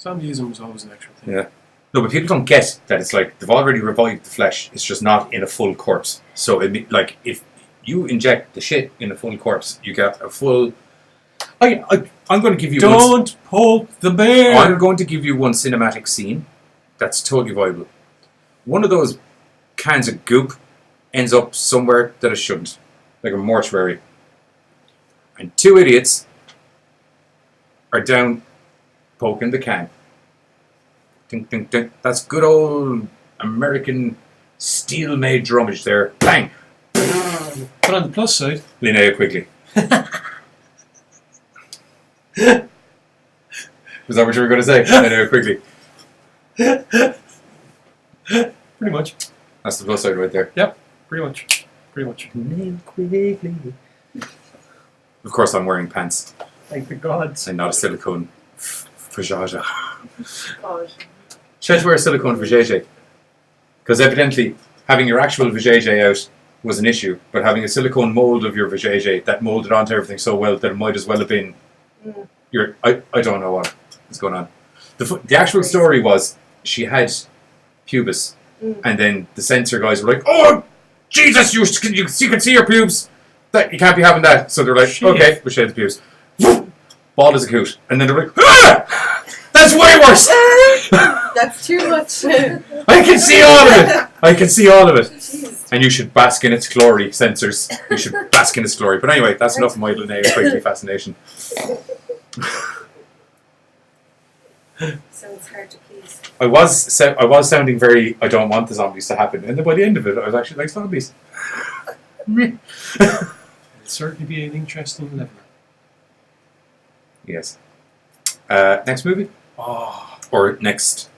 Speaker 1: Zombieism was always an actual thing.
Speaker 2: Yeah. No, but people don't get that it's like they've already revived the flesh. It's just not in a full corpse. So, if you inject the shit in a full corpse, you get a full. I'm going to give you.
Speaker 1: Don't poke the bear.
Speaker 2: I'm going to give you one cinematic scene that's totally viable. One of those cans of goop ends up somewhere that it shouldn't, like a mortuary, and 2 idiots are down poking the can. Ding, ding, ding. That's good old American steel-made drummage there. Bang!
Speaker 1: But on the plus side,
Speaker 2: Linnea Quigley. Was that what you were going to say? Linnea Quigley.
Speaker 1: Pretty much.
Speaker 2: That's the plus side right there.
Speaker 1: Yep, pretty much.
Speaker 2: Linnea Quigley. Of course, I'm wearing pants.
Speaker 1: Thank the gods.
Speaker 2: And not a silicone vajayjay.
Speaker 18: God.
Speaker 2: Should wear a silicone vajayjay? Because evidently, having your actual vajayjay out was an issue, but having a silicone mold of your vajayjay that molded onto everything so well that it might as well have been I don't know what is going on. The actual story was she had pubis, and then the censor guys were like, "Oh, Jesus, you can see your pubes. That you can't be having that." So they're like, "Okay, we'll shave the pubes." Bald as a coot, and then they're like, "Ah, that's way worse."
Speaker 18: That's too much.
Speaker 2: I can see all of it. I can see all of it. Jeez. And you should bask in its glory, censors. You should bask in its glory. But anyway, that's enough of my Linnea Quigley fascination.
Speaker 18: Sounds hard to please.
Speaker 2: I was sounding very, I don't want the zombies to happen. And then by the end of it, I was actually like, zombies.
Speaker 1: It'll certainly be an interesting level.
Speaker 2: Yes. Next movie? Or next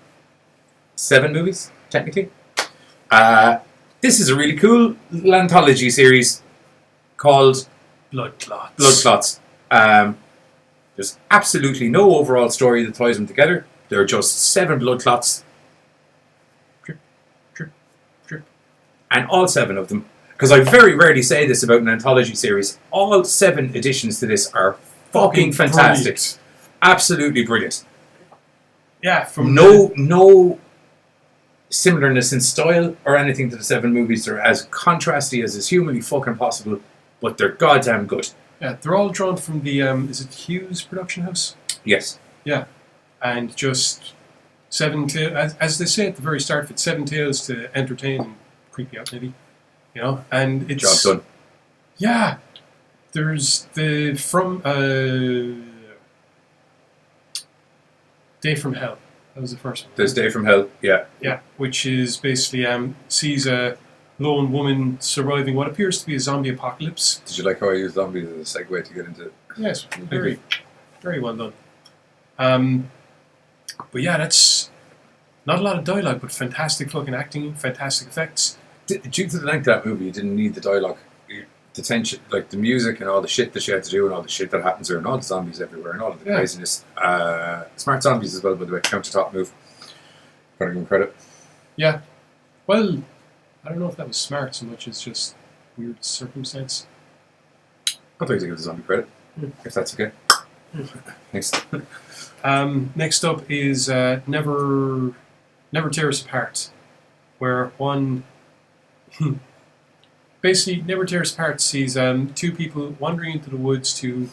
Speaker 2: 7 movies, technically. This is a really cool anthology series called
Speaker 1: Blood Clots.
Speaker 2: Blood Clots. There's absolutely no overall story that ties them together. There are just 7 blood clots. Drip, drip, drip. And all 7 of them, because I very rarely say this about an anthology series, all 7 additions to this are fucking fantastic.
Speaker 1: brilliant.
Speaker 2: Absolutely brilliant.
Speaker 1: Yeah, from
Speaker 2: No similarness in style or anything to the 7 movies. They're as contrasty as is humanly fucking possible, but they're goddamn good.
Speaker 1: Yeah, they're all drawn from the is it Hughes production house?
Speaker 2: Yes.
Speaker 1: Yeah, and just 7 tales, as they say at the very start of it, 7 tales to entertain and creep you out, maybe. You know, and it's
Speaker 2: Job done.
Speaker 1: Yeah, there's the Day from Hell. That was the first one.
Speaker 2: There's Day from Hell. Yeah.
Speaker 1: Yeah, which is basically sees a lone woman surviving what appears to be a zombie apocalypse.
Speaker 2: Did you like how I used zombies as a segue to get into it?
Speaker 1: Yes, very, very well done. But yeah, that's not a lot of dialogue, but fantastic fucking acting, fantastic effects.
Speaker 2: Due to the length of that movie, you didn't need the dialogue. The tension, like the music and all the shit that she had to do and all the shit that happens there and all the zombies everywhere and all of the craziness. Smart zombies as well, by the way. Countertop move. Gotta give them credit.
Speaker 1: Yeah. Well, I don't know if that was smart so much as just weird circumstance.
Speaker 2: I'd like to give the zombie credit, if that's okay. Thanks.
Speaker 1: Next up is Never Tear Us Apart, where one... Basically, Never Tear Us Apart sees 2 people wandering into the woods to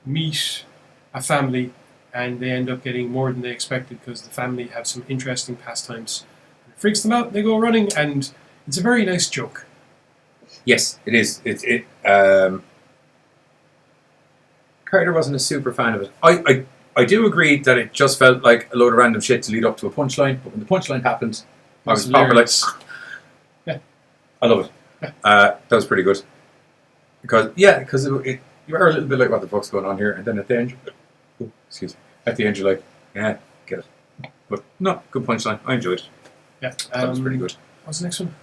Speaker 1: meet a family, and they end up getting more than they expected because the family have some interesting pastimes. It freaks them out, they go running, and it's a very nice joke.
Speaker 2: Yes, it is. Carter wasn't a super fan of it. I do agree that it just felt like a load of random shit to lead up to a punchline, but when the punchline happened, I was proper like... I love it. That was pretty good. Because you are a little bit like, what the fuck's going on here? And then at the end, at the end you're like, yeah, get it. But no, good punchline. I enjoyed it.
Speaker 1: Yeah,
Speaker 2: that was pretty good.
Speaker 1: What's the next one?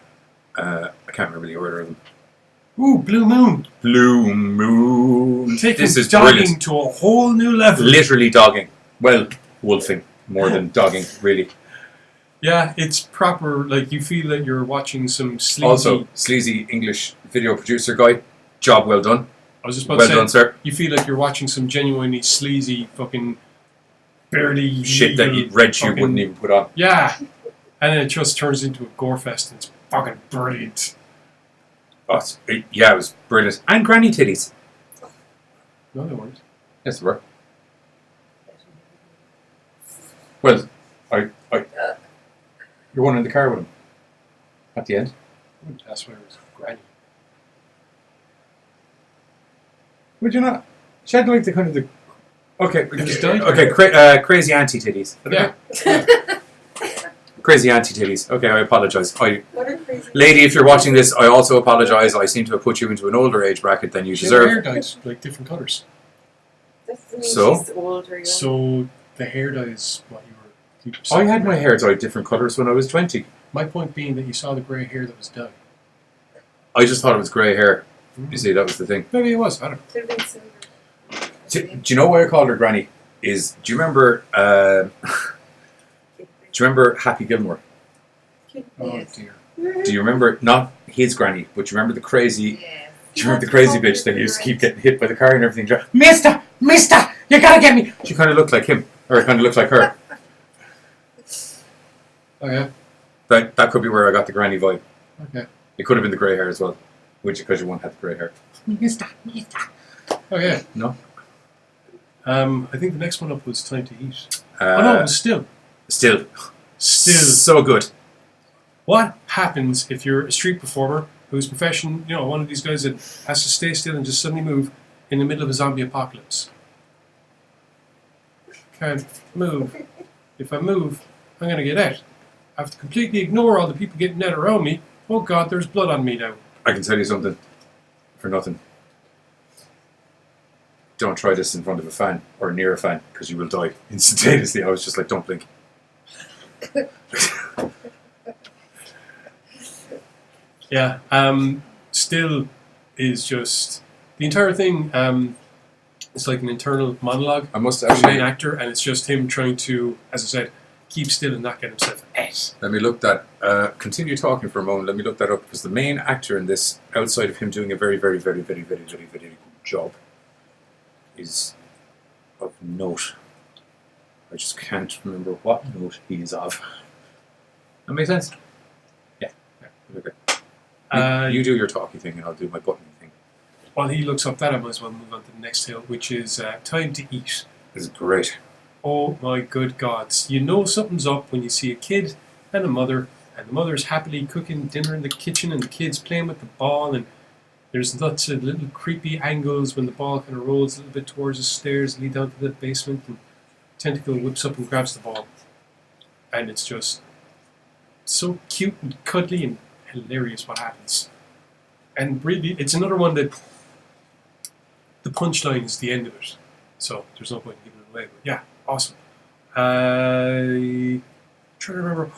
Speaker 2: I can't remember the order of them.
Speaker 1: Ooh, Blue Moon.
Speaker 2: Blue Moon.
Speaker 1: This is dogging brilliant. To a whole new level.
Speaker 2: Literally dogging. Well, wolfing more than dogging, really.
Speaker 1: Yeah, it's proper, like, you feel that you're watching some sleazy...
Speaker 2: Also, sleazy English video producer guy. Job well done.
Speaker 1: I was just about
Speaker 2: well
Speaker 1: to say,
Speaker 2: done, sir.
Speaker 1: You feel like you're watching some genuinely sleazy fucking barely...
Speaker 2: shit that Red Shoe wouldn't even put on.
Speaker 1: Yeah. And then it just turns into a gore fest, and it's fucking brilliant.
Speaker 2: Oh, it was brilliant. And granny titties.
Speaker 1: No, they weren't.
Speaker 2: Yes, they were. Well, you're one in the car with him. At the end.
Speaker 1: That's where it was granny.
Speaker 2: Would you not? She had like the kind of the... Okay, crazy auntie titties.
Speaker 1: Yeah.
Speaker 2: Crazy auntie titties. Okay, I apologise.
Speaker 18: What are crazy
Speaker 2: Lady, if you're watching this, I also apologise. I seem to have put you into an older age bracket than you deserve.
Speaker 1: Hair dyes, like different colours.
Speaker 2: So
Speaker 1: the hair dye is what you were...
Speaker 2: I had my hair dyed different colours when I was 20.
Speaker 1: My point being that you saw the grey hair that was dyed.
Speaker 2: I just thought it was grey hair. You see, that was the thing.
Speaker 1: Maybe it was. I don't know.
Speaker 18: Could have been silver.
Speaker 2: Do you know why I called her Granny? Do you remember? Do you remember Happy Gilmore?
Speaker 1: Oh dear.
Speaker 2: Do you remember not his granny, but do you remember the crazy? Yeah. Do you remember the crazy bitch that used to keep getting hit by the car and everything? Mister, you gotta get me. She kind of looked like him, or kind of looked like her.
Speaker 1: Oh yeah.
Speaker 2: That could be where I got the granny vibe.
Speaker 1: Okay.
Speaker 2: It could have been the grey hair as well, which because you won't have the grey hair.
Speaker 1: Mister. Oh yeah.
Speaker 2: No.
Speaker 1: I think the next one up was Time to Eat.
Speaker 2: Oh
Speaker 1: no, it was Still.
Speaker 2: Still.
Speaker 1: So
Speaker 2: good.
Speaker 1: What happens if you're a street performer whose profession, one of these guys that has to stay still and just suddenly move in the middle of a zombie apocalypse? Can't move. If I move, I'm going to get out. I have to completely ignore all the people getting out around me. Oh God, there's blood on me now.
Speaker 2: I can tell you something for nothing. Don't try this in front of a fan or near a fan because you will die instantaneously. I was just like, don't blink.
Speaker 1: Yeah, Still is just the entire thing. It's like an internal monologue.
Speaker 2: I must
Speaker 1: from the
Speaker 2: actually
Speaker 1: main actor, and it's just him trying to, as I said, keep still and not get himself ate.
Speaker 2: Let me look that. Continue talking for a moment. Let me look that up because the main actor in this, outside of him doing a very, very, very, very, very, very, very good job, is of note. I just can't remember what note he is of. That makes sense? Yeah. Okay. You do your talky thing and I'll do my button thing.
Speaker 1: While he looks up that, I might as well move on to the next tale, which is Time to Eat.
Speaker 2: This is great.
Speaker 1: Oh my good gods. You know something's up when you see a kid and a mother, and the mother's happily cooking dinner in the kitchen and the kid's playing with the ball, and there's lots of little creepy angles when the ball kind of rolls a little bit towards the stairs, lead down to the basement, and Tentacle whips up and grabs the ball. And it's just so cute and cuddly and hilarious what happens. And really, it's another one that the punchline is the end of it. So there's no point in giving it away. But yeah, awesome. I'm trying to remember.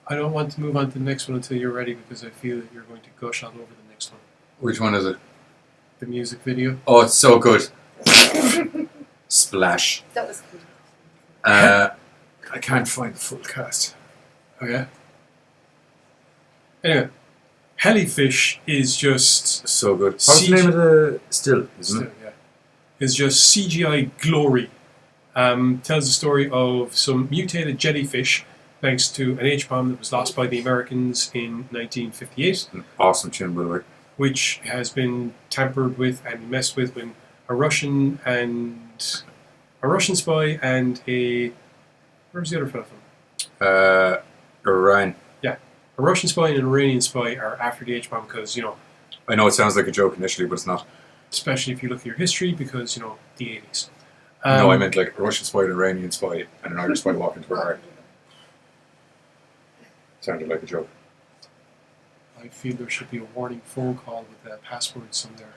Speaker 1: I don't want to move on to the next one until you're ready because I feel that you're going to gush all over the next one.
Speaker 2: Which one is it?
Speaker 1: The music video.
Speaker 2: Oh, it's so good. Splash.
Speaker 18: That was cool.
Speaker 2: I can't find the full cast.
Speaker 1: Okay. Anyway, Jellyfish is just
Speaker 2: so good. What's the name of the still?
Speaker 1: Yeah. Is just CGI glory. Tells the story of some mutated jellyfish thanks to an H-bomb that was lost by the Americans in 1958.
Speaker 2: An awesome tune, by the way.
Speaker 1: Which has been tampered with and messed with when a Russian spy and where's the other fellow from?
Speaker 2: Iran.
Speaker 1: Yeah, a Russian spy and an Iranian spy are after the H-bomb because
Speaker 2: I know it sounds like a joke initially, but it's not.
Speaker 1: Especially if you look at your history, because the 80s.
Speaker 2: No, I meant like a Russian spy, an Iranian spy, and an Irish spy walk into a bar. Sounded like a joke.
Speaker 1: I feel there should be a warning phone call with passwords somewhere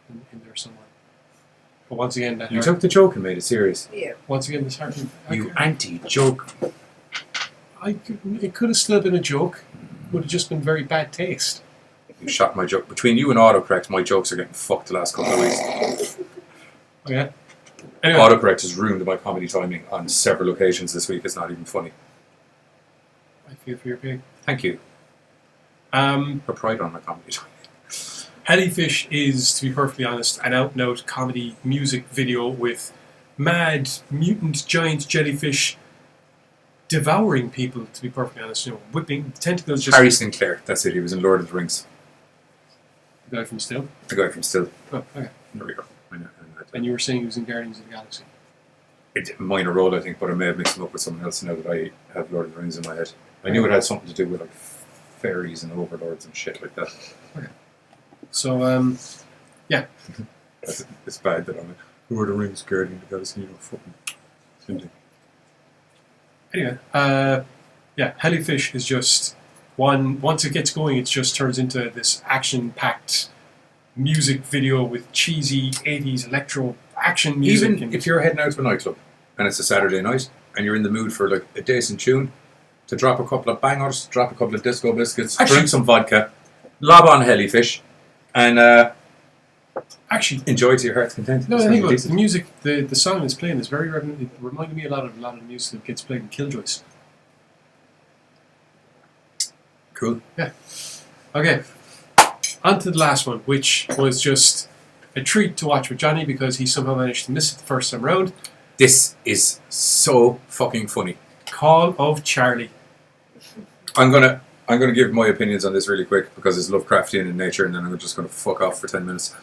Speaker 1: in there somewhere. But once again,
Speaker 2: you took the joke and made it serious.
Speaker 18: Yeah.
Speaker 1: Once again, this happened.
Speaker 2: You anti-joke.
Speaker 1: It could have still been a joke. Would have just been very bad taste.
Speaker 2: You shot my joke. Between you and autocorrect, my jokes are getting fucked the last couple of weeks.
Speaker 1: Oh yeah. Anyway.
Speaker 2: Autocorrect has ruined my comedy timing on several occasions this week. It's not even funny.
Speaker 1: I feel for your pain.
Speaker 2: Thank you. For pride on my comedy timing.
Speaker 1: Jellyfish is, to be perfectly honest, an out-and-out comedy music video with mad, mutant, giant jellyfish devouring people, to be perfectly honest. Whipping tentacles just...
Speaker 2: Harry Sinclair, that's it. He was in Lord of the Rings.
Speaker 1: The guy from Still?
Speaker 2: The guy from Still.
Speaker 1: Oh, okay.
Speaker 2: There we go.
Speaker 1: And you were saying he was in Guardians of the Galaxy?
Speaker 2: It's a minor role, I think, but I may have mixed him up with someone else now that I have Lord of the Rings in my head. I knew it had something to do with like fairies and overlords and shit like that.
Speaker 1: Okay. So, yeah.
Speaker 2: It's bad that I'm like, Lord of the Rings, Guardians of the Galaxy, fucking same thing.
Speaker 1: Anyway, yeah, Jellyfish is just once it gets going, it just turns into this action-packed music video with cheesy 80s electro action music.
Speaker 2: Even if you're heading out to a nightclub and it's a Saturday night and you're in the mood for like a decent tune, to drop a couple of bangers, drop a couple of disco biscuits, drink some vodka, lob on Jellyfish, and
Speaker 1: actually
Speaker 2: enjoy to your heart's content.
Speaker 1: No, I think the music, the song that's playing is very relevant. It reminded me a lot of the music that gets played in Killjoys.
Speaker 2: Cool.
Speaker 1: Yeah. Okay. On to the last one, which was just a treat to watch with Johnny because he somehow managed to miss it the first time round.
Speaker 2: This is so fucking funny.
Speaker 1: Call of Charlie.
Speaker 2: I'm gonna give my opinions on this really quick because it's Lovecraftian in nature, and then I'm just gonna fuck off for 10 minutes.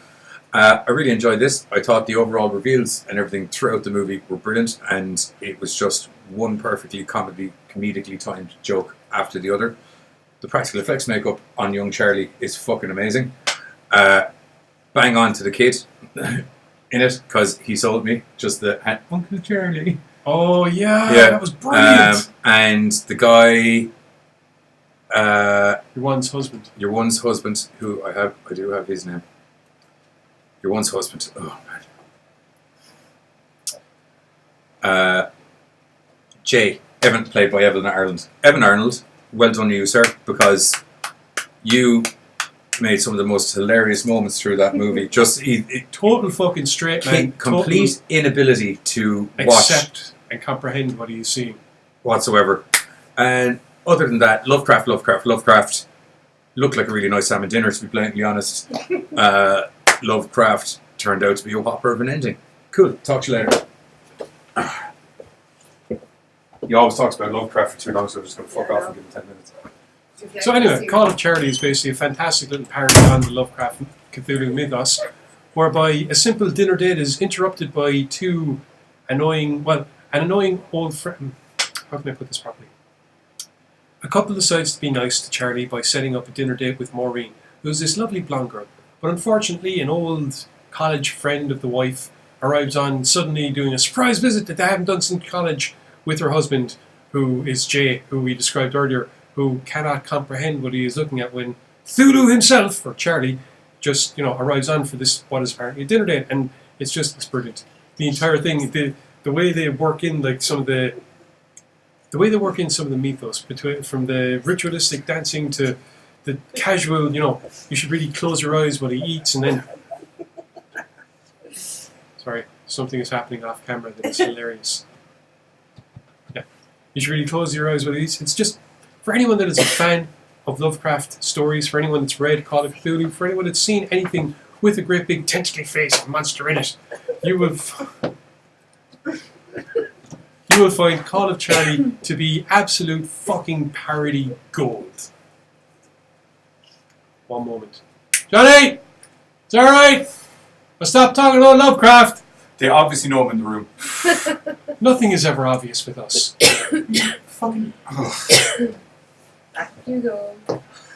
Speaker 2: I really enjoyed this. I thought the overall reveals and everything throughout the movie were brilliant, and it was just one perfectly comedically timed joke after the other. The practical effects makeup on young Charlie is fucking amazing. Bang on to the kid in it because he sold me. Just the Uncle Charlie.
Speaker 1: Oh yeah, that was brilliant.
Speaker 2: And the guy,
Speaker 1: your one's husband.
Speaker 2: Your one's husband, who I do have his name. Your one's husband. Oh man. Jay, Evan, played by Evan Arnold. Evan Arnold, well done you, sir, because you made some of the most hilarious moments through that movie. Just
Speaker 1: total fucking straight man.
Speaker 2: Complete inability to
Speaker 1: accept and comprehend what he's seeing
Speaker 2: whatsoever. And other than that, Lovecraft looked like a really nice salmon dinner, to be blatantly honest. Lovecraft turned out to be a whopper of an ending. Cool. Talk to you later. He always talks about Lovecraft for too long, so I'm just going to fuck off and give him 10 minutes.
Speaker 1: So anyway, Call of Charity is basically a fantastic little parody on the Lovecraft Cthulhu mythos, whereby a simple dinner date is interrupted by two annoying old friend. How can I put this properly? A couple decides to be nice to Charlie by setting up a dinner date with Maureen, who's this lovely blonde girl. But unfortunately, an old college friend of the wife arrives on suddenly doing a surprise visit that they haven't done since college with her husband, who is Jay, who we described earlier, who cannot comprehend what he is looking at when Cthulhu himself, or Charlie, just arrives on for this what is apparently a dinner date, and it's brilliant. The entire thing, the way they work in like some of the mythos between from the ritualistic dancing to the casual, you should really close your eyes while he eats, and then sorry, something is happening off camera that is hilarious. Yeah, you should really close your eyes while he eats. It's just for anyone that is a fan of Lovecraft stories, for anyone that's read Call of Cthulhu, for anyone that's seen anything with a great big tentacly face and monster in it, you will find Call of Charlie to be absolute fucking parody gold. One moment. Johnny! It's alright! I stopped talking about Lovecraft!
Speaker 2: They obviously know I'm in the room.
Speaker 1: Nothing is ever obvious with us.
Speaker 18: Fucking. Back you go.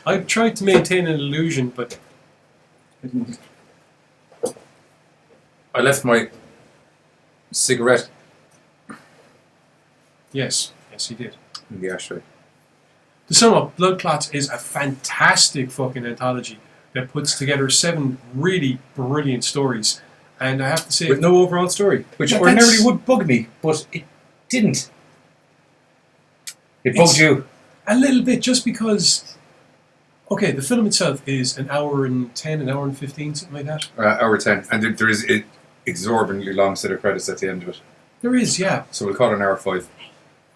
Speaker 1: I've tried to maintain an illusion, but
Speaker 2: I left my cigarette
Speaker 1: yes, he did.
Speaker 2: in the ashtray.
Speaker 1: To sum up, Blood Clots is a fantastic fucking anthology that puts together 7 really brilliant stories. And I have to say,
Speaker 2: with no overall story, which ordinarily would bug me, but it didn't. It bugged you.
Speaker 1: A little bit, just because. Okay, the film itself is an hour and 10, an hour and 15, something like that.
Speaker 2: Hour 10, and there is an exorbitantly long set of credits at the end of it.
Speaker 1: There is, yeah.
Speaker 2: So we'll call it an hour 5.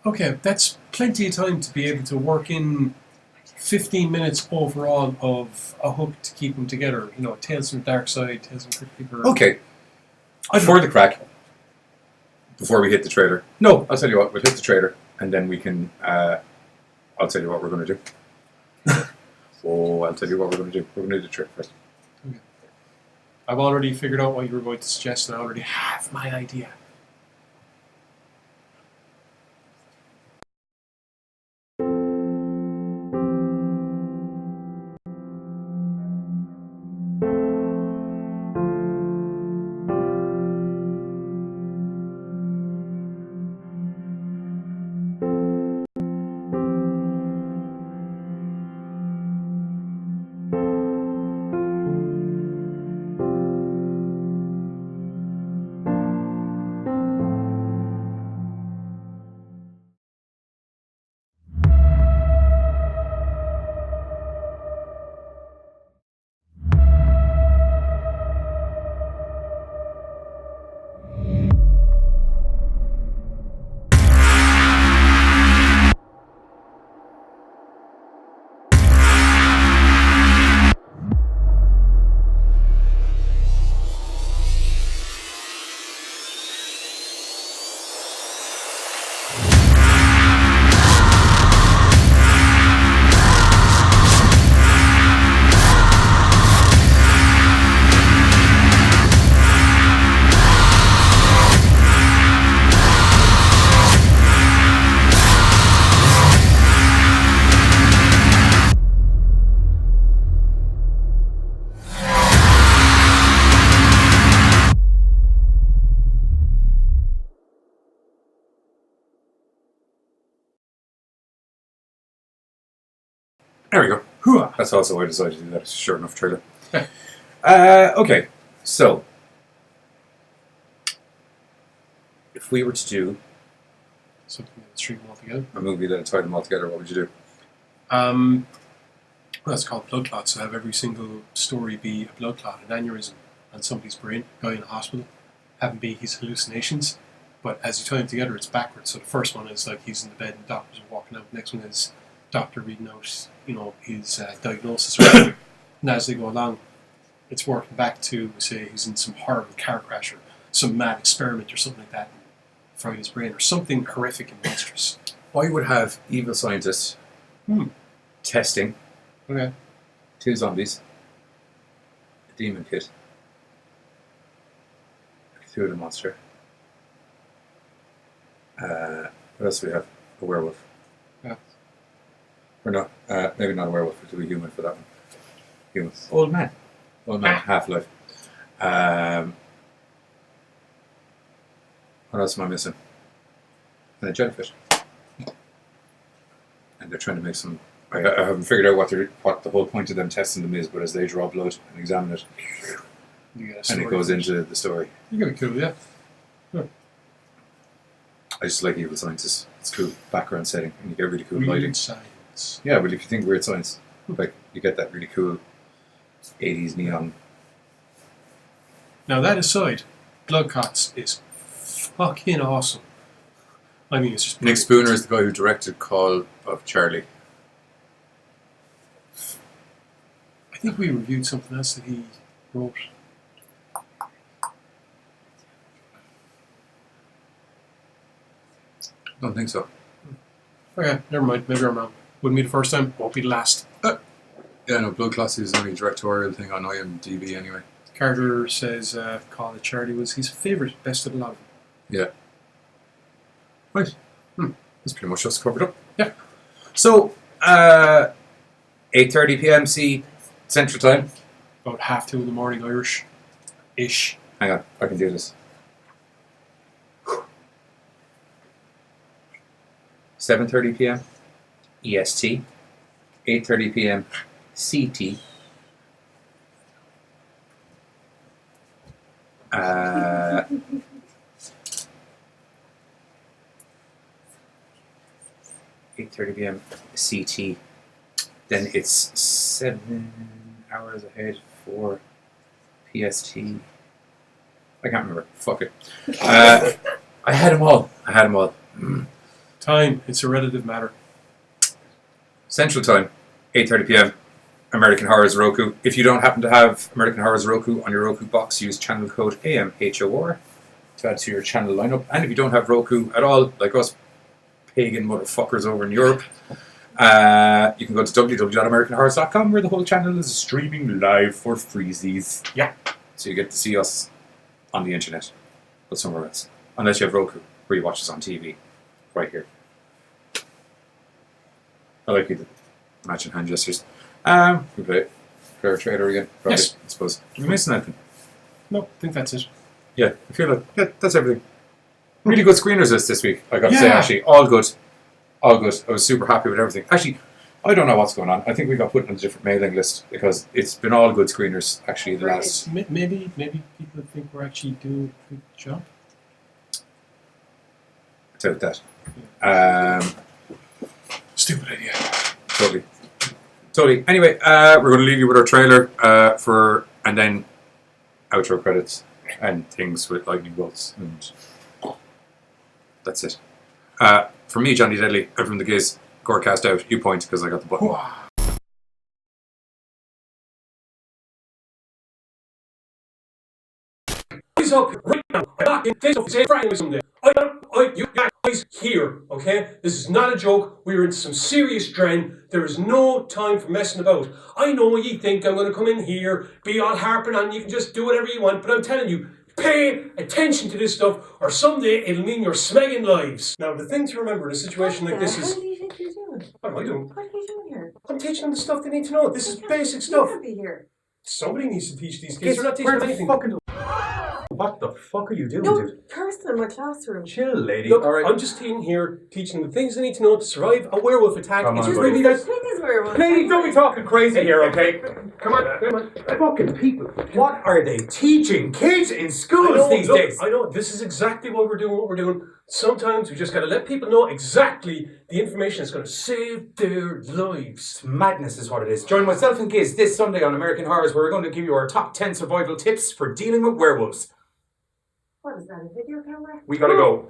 Speaker 1: Okay, that's plenty of time to be able to work in 15 minutes overall of a hook to keep them together. Tales from the Dark Side, Tales from Crypt Keeper.
Speaker 2: Okay. For the crack, before we hit the trailer. No, I'll tell you what, we'll hit the trailer, and then we can, I'll tell you what we're going to do. I'll tell you what we're going to do. We're going to do the trailer first.
Speaker 1: Okay. I've already figured out what you were going to suggest, and I already have my idea.
Speaker 2: There we go.
Speaker 1: Hooah.
Speaker 2: That's also why I decided to do that. It's a short enough trailer. Okay, so if we were to do
Speaker 1: something that string them all together,
Speaker 2: a movie that tied them all together, what would you do?
Speaker 1: Well, it's called Blood Clots. So have every single story be a blood clot, an aneurysm on somebody's brain, guy in a hospital, have him be his hallucinations. But as you tie them together, it's backwards. So the first one is like he's in the bed and doctors are walking out. The next one is doctor reading out, his diagnosis or whatever. And as they go along, it's working back to, say, he's in some horrible car crash or some mad experiment or something like that, and fried his brain, or something horrific and monstrous.
Speaker 2: I would have evil scientists testing 2 zombies, a demon kid, a Cthulhu monster. What else do we have? A werewolf.
Speaker 1: Yeah.
Speaker 2: Or not, maybe not a werewolf, we'll do a human for that one. Human. Old man, Half-Life. What else am I missing? And a jellyfish. And they're trying to make some... I haven't figured out what the whole point of them testing them is, but as they draw blood and examine it, and it goes into the story.
Speaker 1: You got a cool, yeah.
Speaker 2: I just like evil scientists. It's cool background setting, and you get really cool
Speaker 1: Weird
Speaker 2: lighting.
Speaker 1: science.
Speaker 2: Yeah, but if you think weird science, like you get that really cool 80s neon.
Speaker 1: Now that aside, Clots is fucking awesome. I mean, it's just...
Speaker 2: Nick Spooner is the guy who directed Call of Charlie.
Speaker 1: I think we reviewed something else that he wrote.
Speaker 2: Don't think so.
Speaker 1: Okay, never mind. Maybe I'm wrong. Wouldn't be the first time. Won't be the last.
Speaker 2: Yeah, no, Blood Clots is only a directorial thing on IMDb anyway.
Speaker 1: Carter says Call of Charlie was his favourite, best of the lot of them.
Speaker 2: Yeah. Right. That's pretty much us covered up.
Speaker 1: Yeah.
Speaker 2: So, 8:30 p.m. Central Time.
Speaker 1: About 2:30 in the morning, Irish-ish.
Speaker 2: Hang on, I can do this. 7:30 p.m. EST. 8:30 p.m. CT. 8:30 p.m. CT. Then it's 7 hours ahead for PST. I can't remember. Fuck it. I had them all.
Speaker 1: Time. It's a relative matter.
Speaker 2: Central Time, 8:30 p.m. American Horrors Roku. If you don't happen to have American Horrors Roku on your Roku box, use channel code AMHOR to add to your channel lineup. And if you don't have Roku at all, like us pagan motherfuckers over in Europe, you can go to www.americanhorrors.com where the whole channel is streaming live for freezies.
Speaker 1: Yeah.
Speaker 2: So you get to see us on the internet, but somewhere else. Unless you have Roku, where you watch us on TV, right here. I like you to matching hand gestures. We play Fair Trader again. Probably,
Speaker 1: yes.
Speaker 2: I suppose. Are we missing anything?
Speaker 1: No, I think that's it.
Speaker 2: Yeah, I feel like that's everything. Really good screeners list this week, I got to say, actually. All good. I was super happy with everything. Actually, I don't know what's going on. I think we got put on a different mailing list because it's been all good screeners, actually, the last...
Speaker 1: Maybe people think we're actually doing a good job.
Speaker 2: I doubt that.
Speaker 1: Stupid idea.
Speaker 2: Totally. Anyway, we're going to leave you with our trailer and then outro credits and things with lightning bolts, and that's it. For me, Johnny Deadly, everyone the Giz, Gorecast out. You point because I got the button.
Speaker 1: Eyes up right now. I'm not in this of Friday someday. You guys here, okay? This is not a joke. We're in some serious dread. There is no time for messing about. I know you think I'm going to come in here, be all harping on, you can just do whatever you want, but I'm telling you, pay attention to this stuff, or someday it'll mean you're smegging lives. Now, the thing to remember in a situation like this is...
Speaker 18: What do you think you're doing?
Speaker 1: What am I doing?
Speaker 18: What are you doing here?
Speaker 1: I'm teaching them the stuff they need to know. This is basic stuff.
Speaker 18: You can't be here.
Speaker 1: Somebody needs to teach these kids. They're not teaching them anything.
Speaker 19: What the fuck are you doing,
Speaker 18: No,
Speaker 19: dude?
Speaker 18: person in my classroom.
Speaker 19: Chill, lady.
Speaker 1: Look,
Speaker 19: all right.
Speaker 1: I'm just in here teaching them the things they need to know to survive a werewolf attack.
Speaker 19: Come on,
Speaker 1: It's
Speaker 19: buddy.
Speaker 1: really that...
Speaker 19: Lady, don't be talking crazy here, okay? Come on. Fucking people. What are they teaching kids in schools these days?
Speaker 1: I know. This is exactly why we're doing what we're doing. Sometimes we just got to let people know exactly the information that's going to save their lives.
Speaker 19: Madness is what it is. Join myself and Giz this Sunday on American Horrors, where we're going to give you our top 10 survival tips for dealing with werewolves.
Speaker 18: What is that, a video camera?
Speaker 19: We gotta go.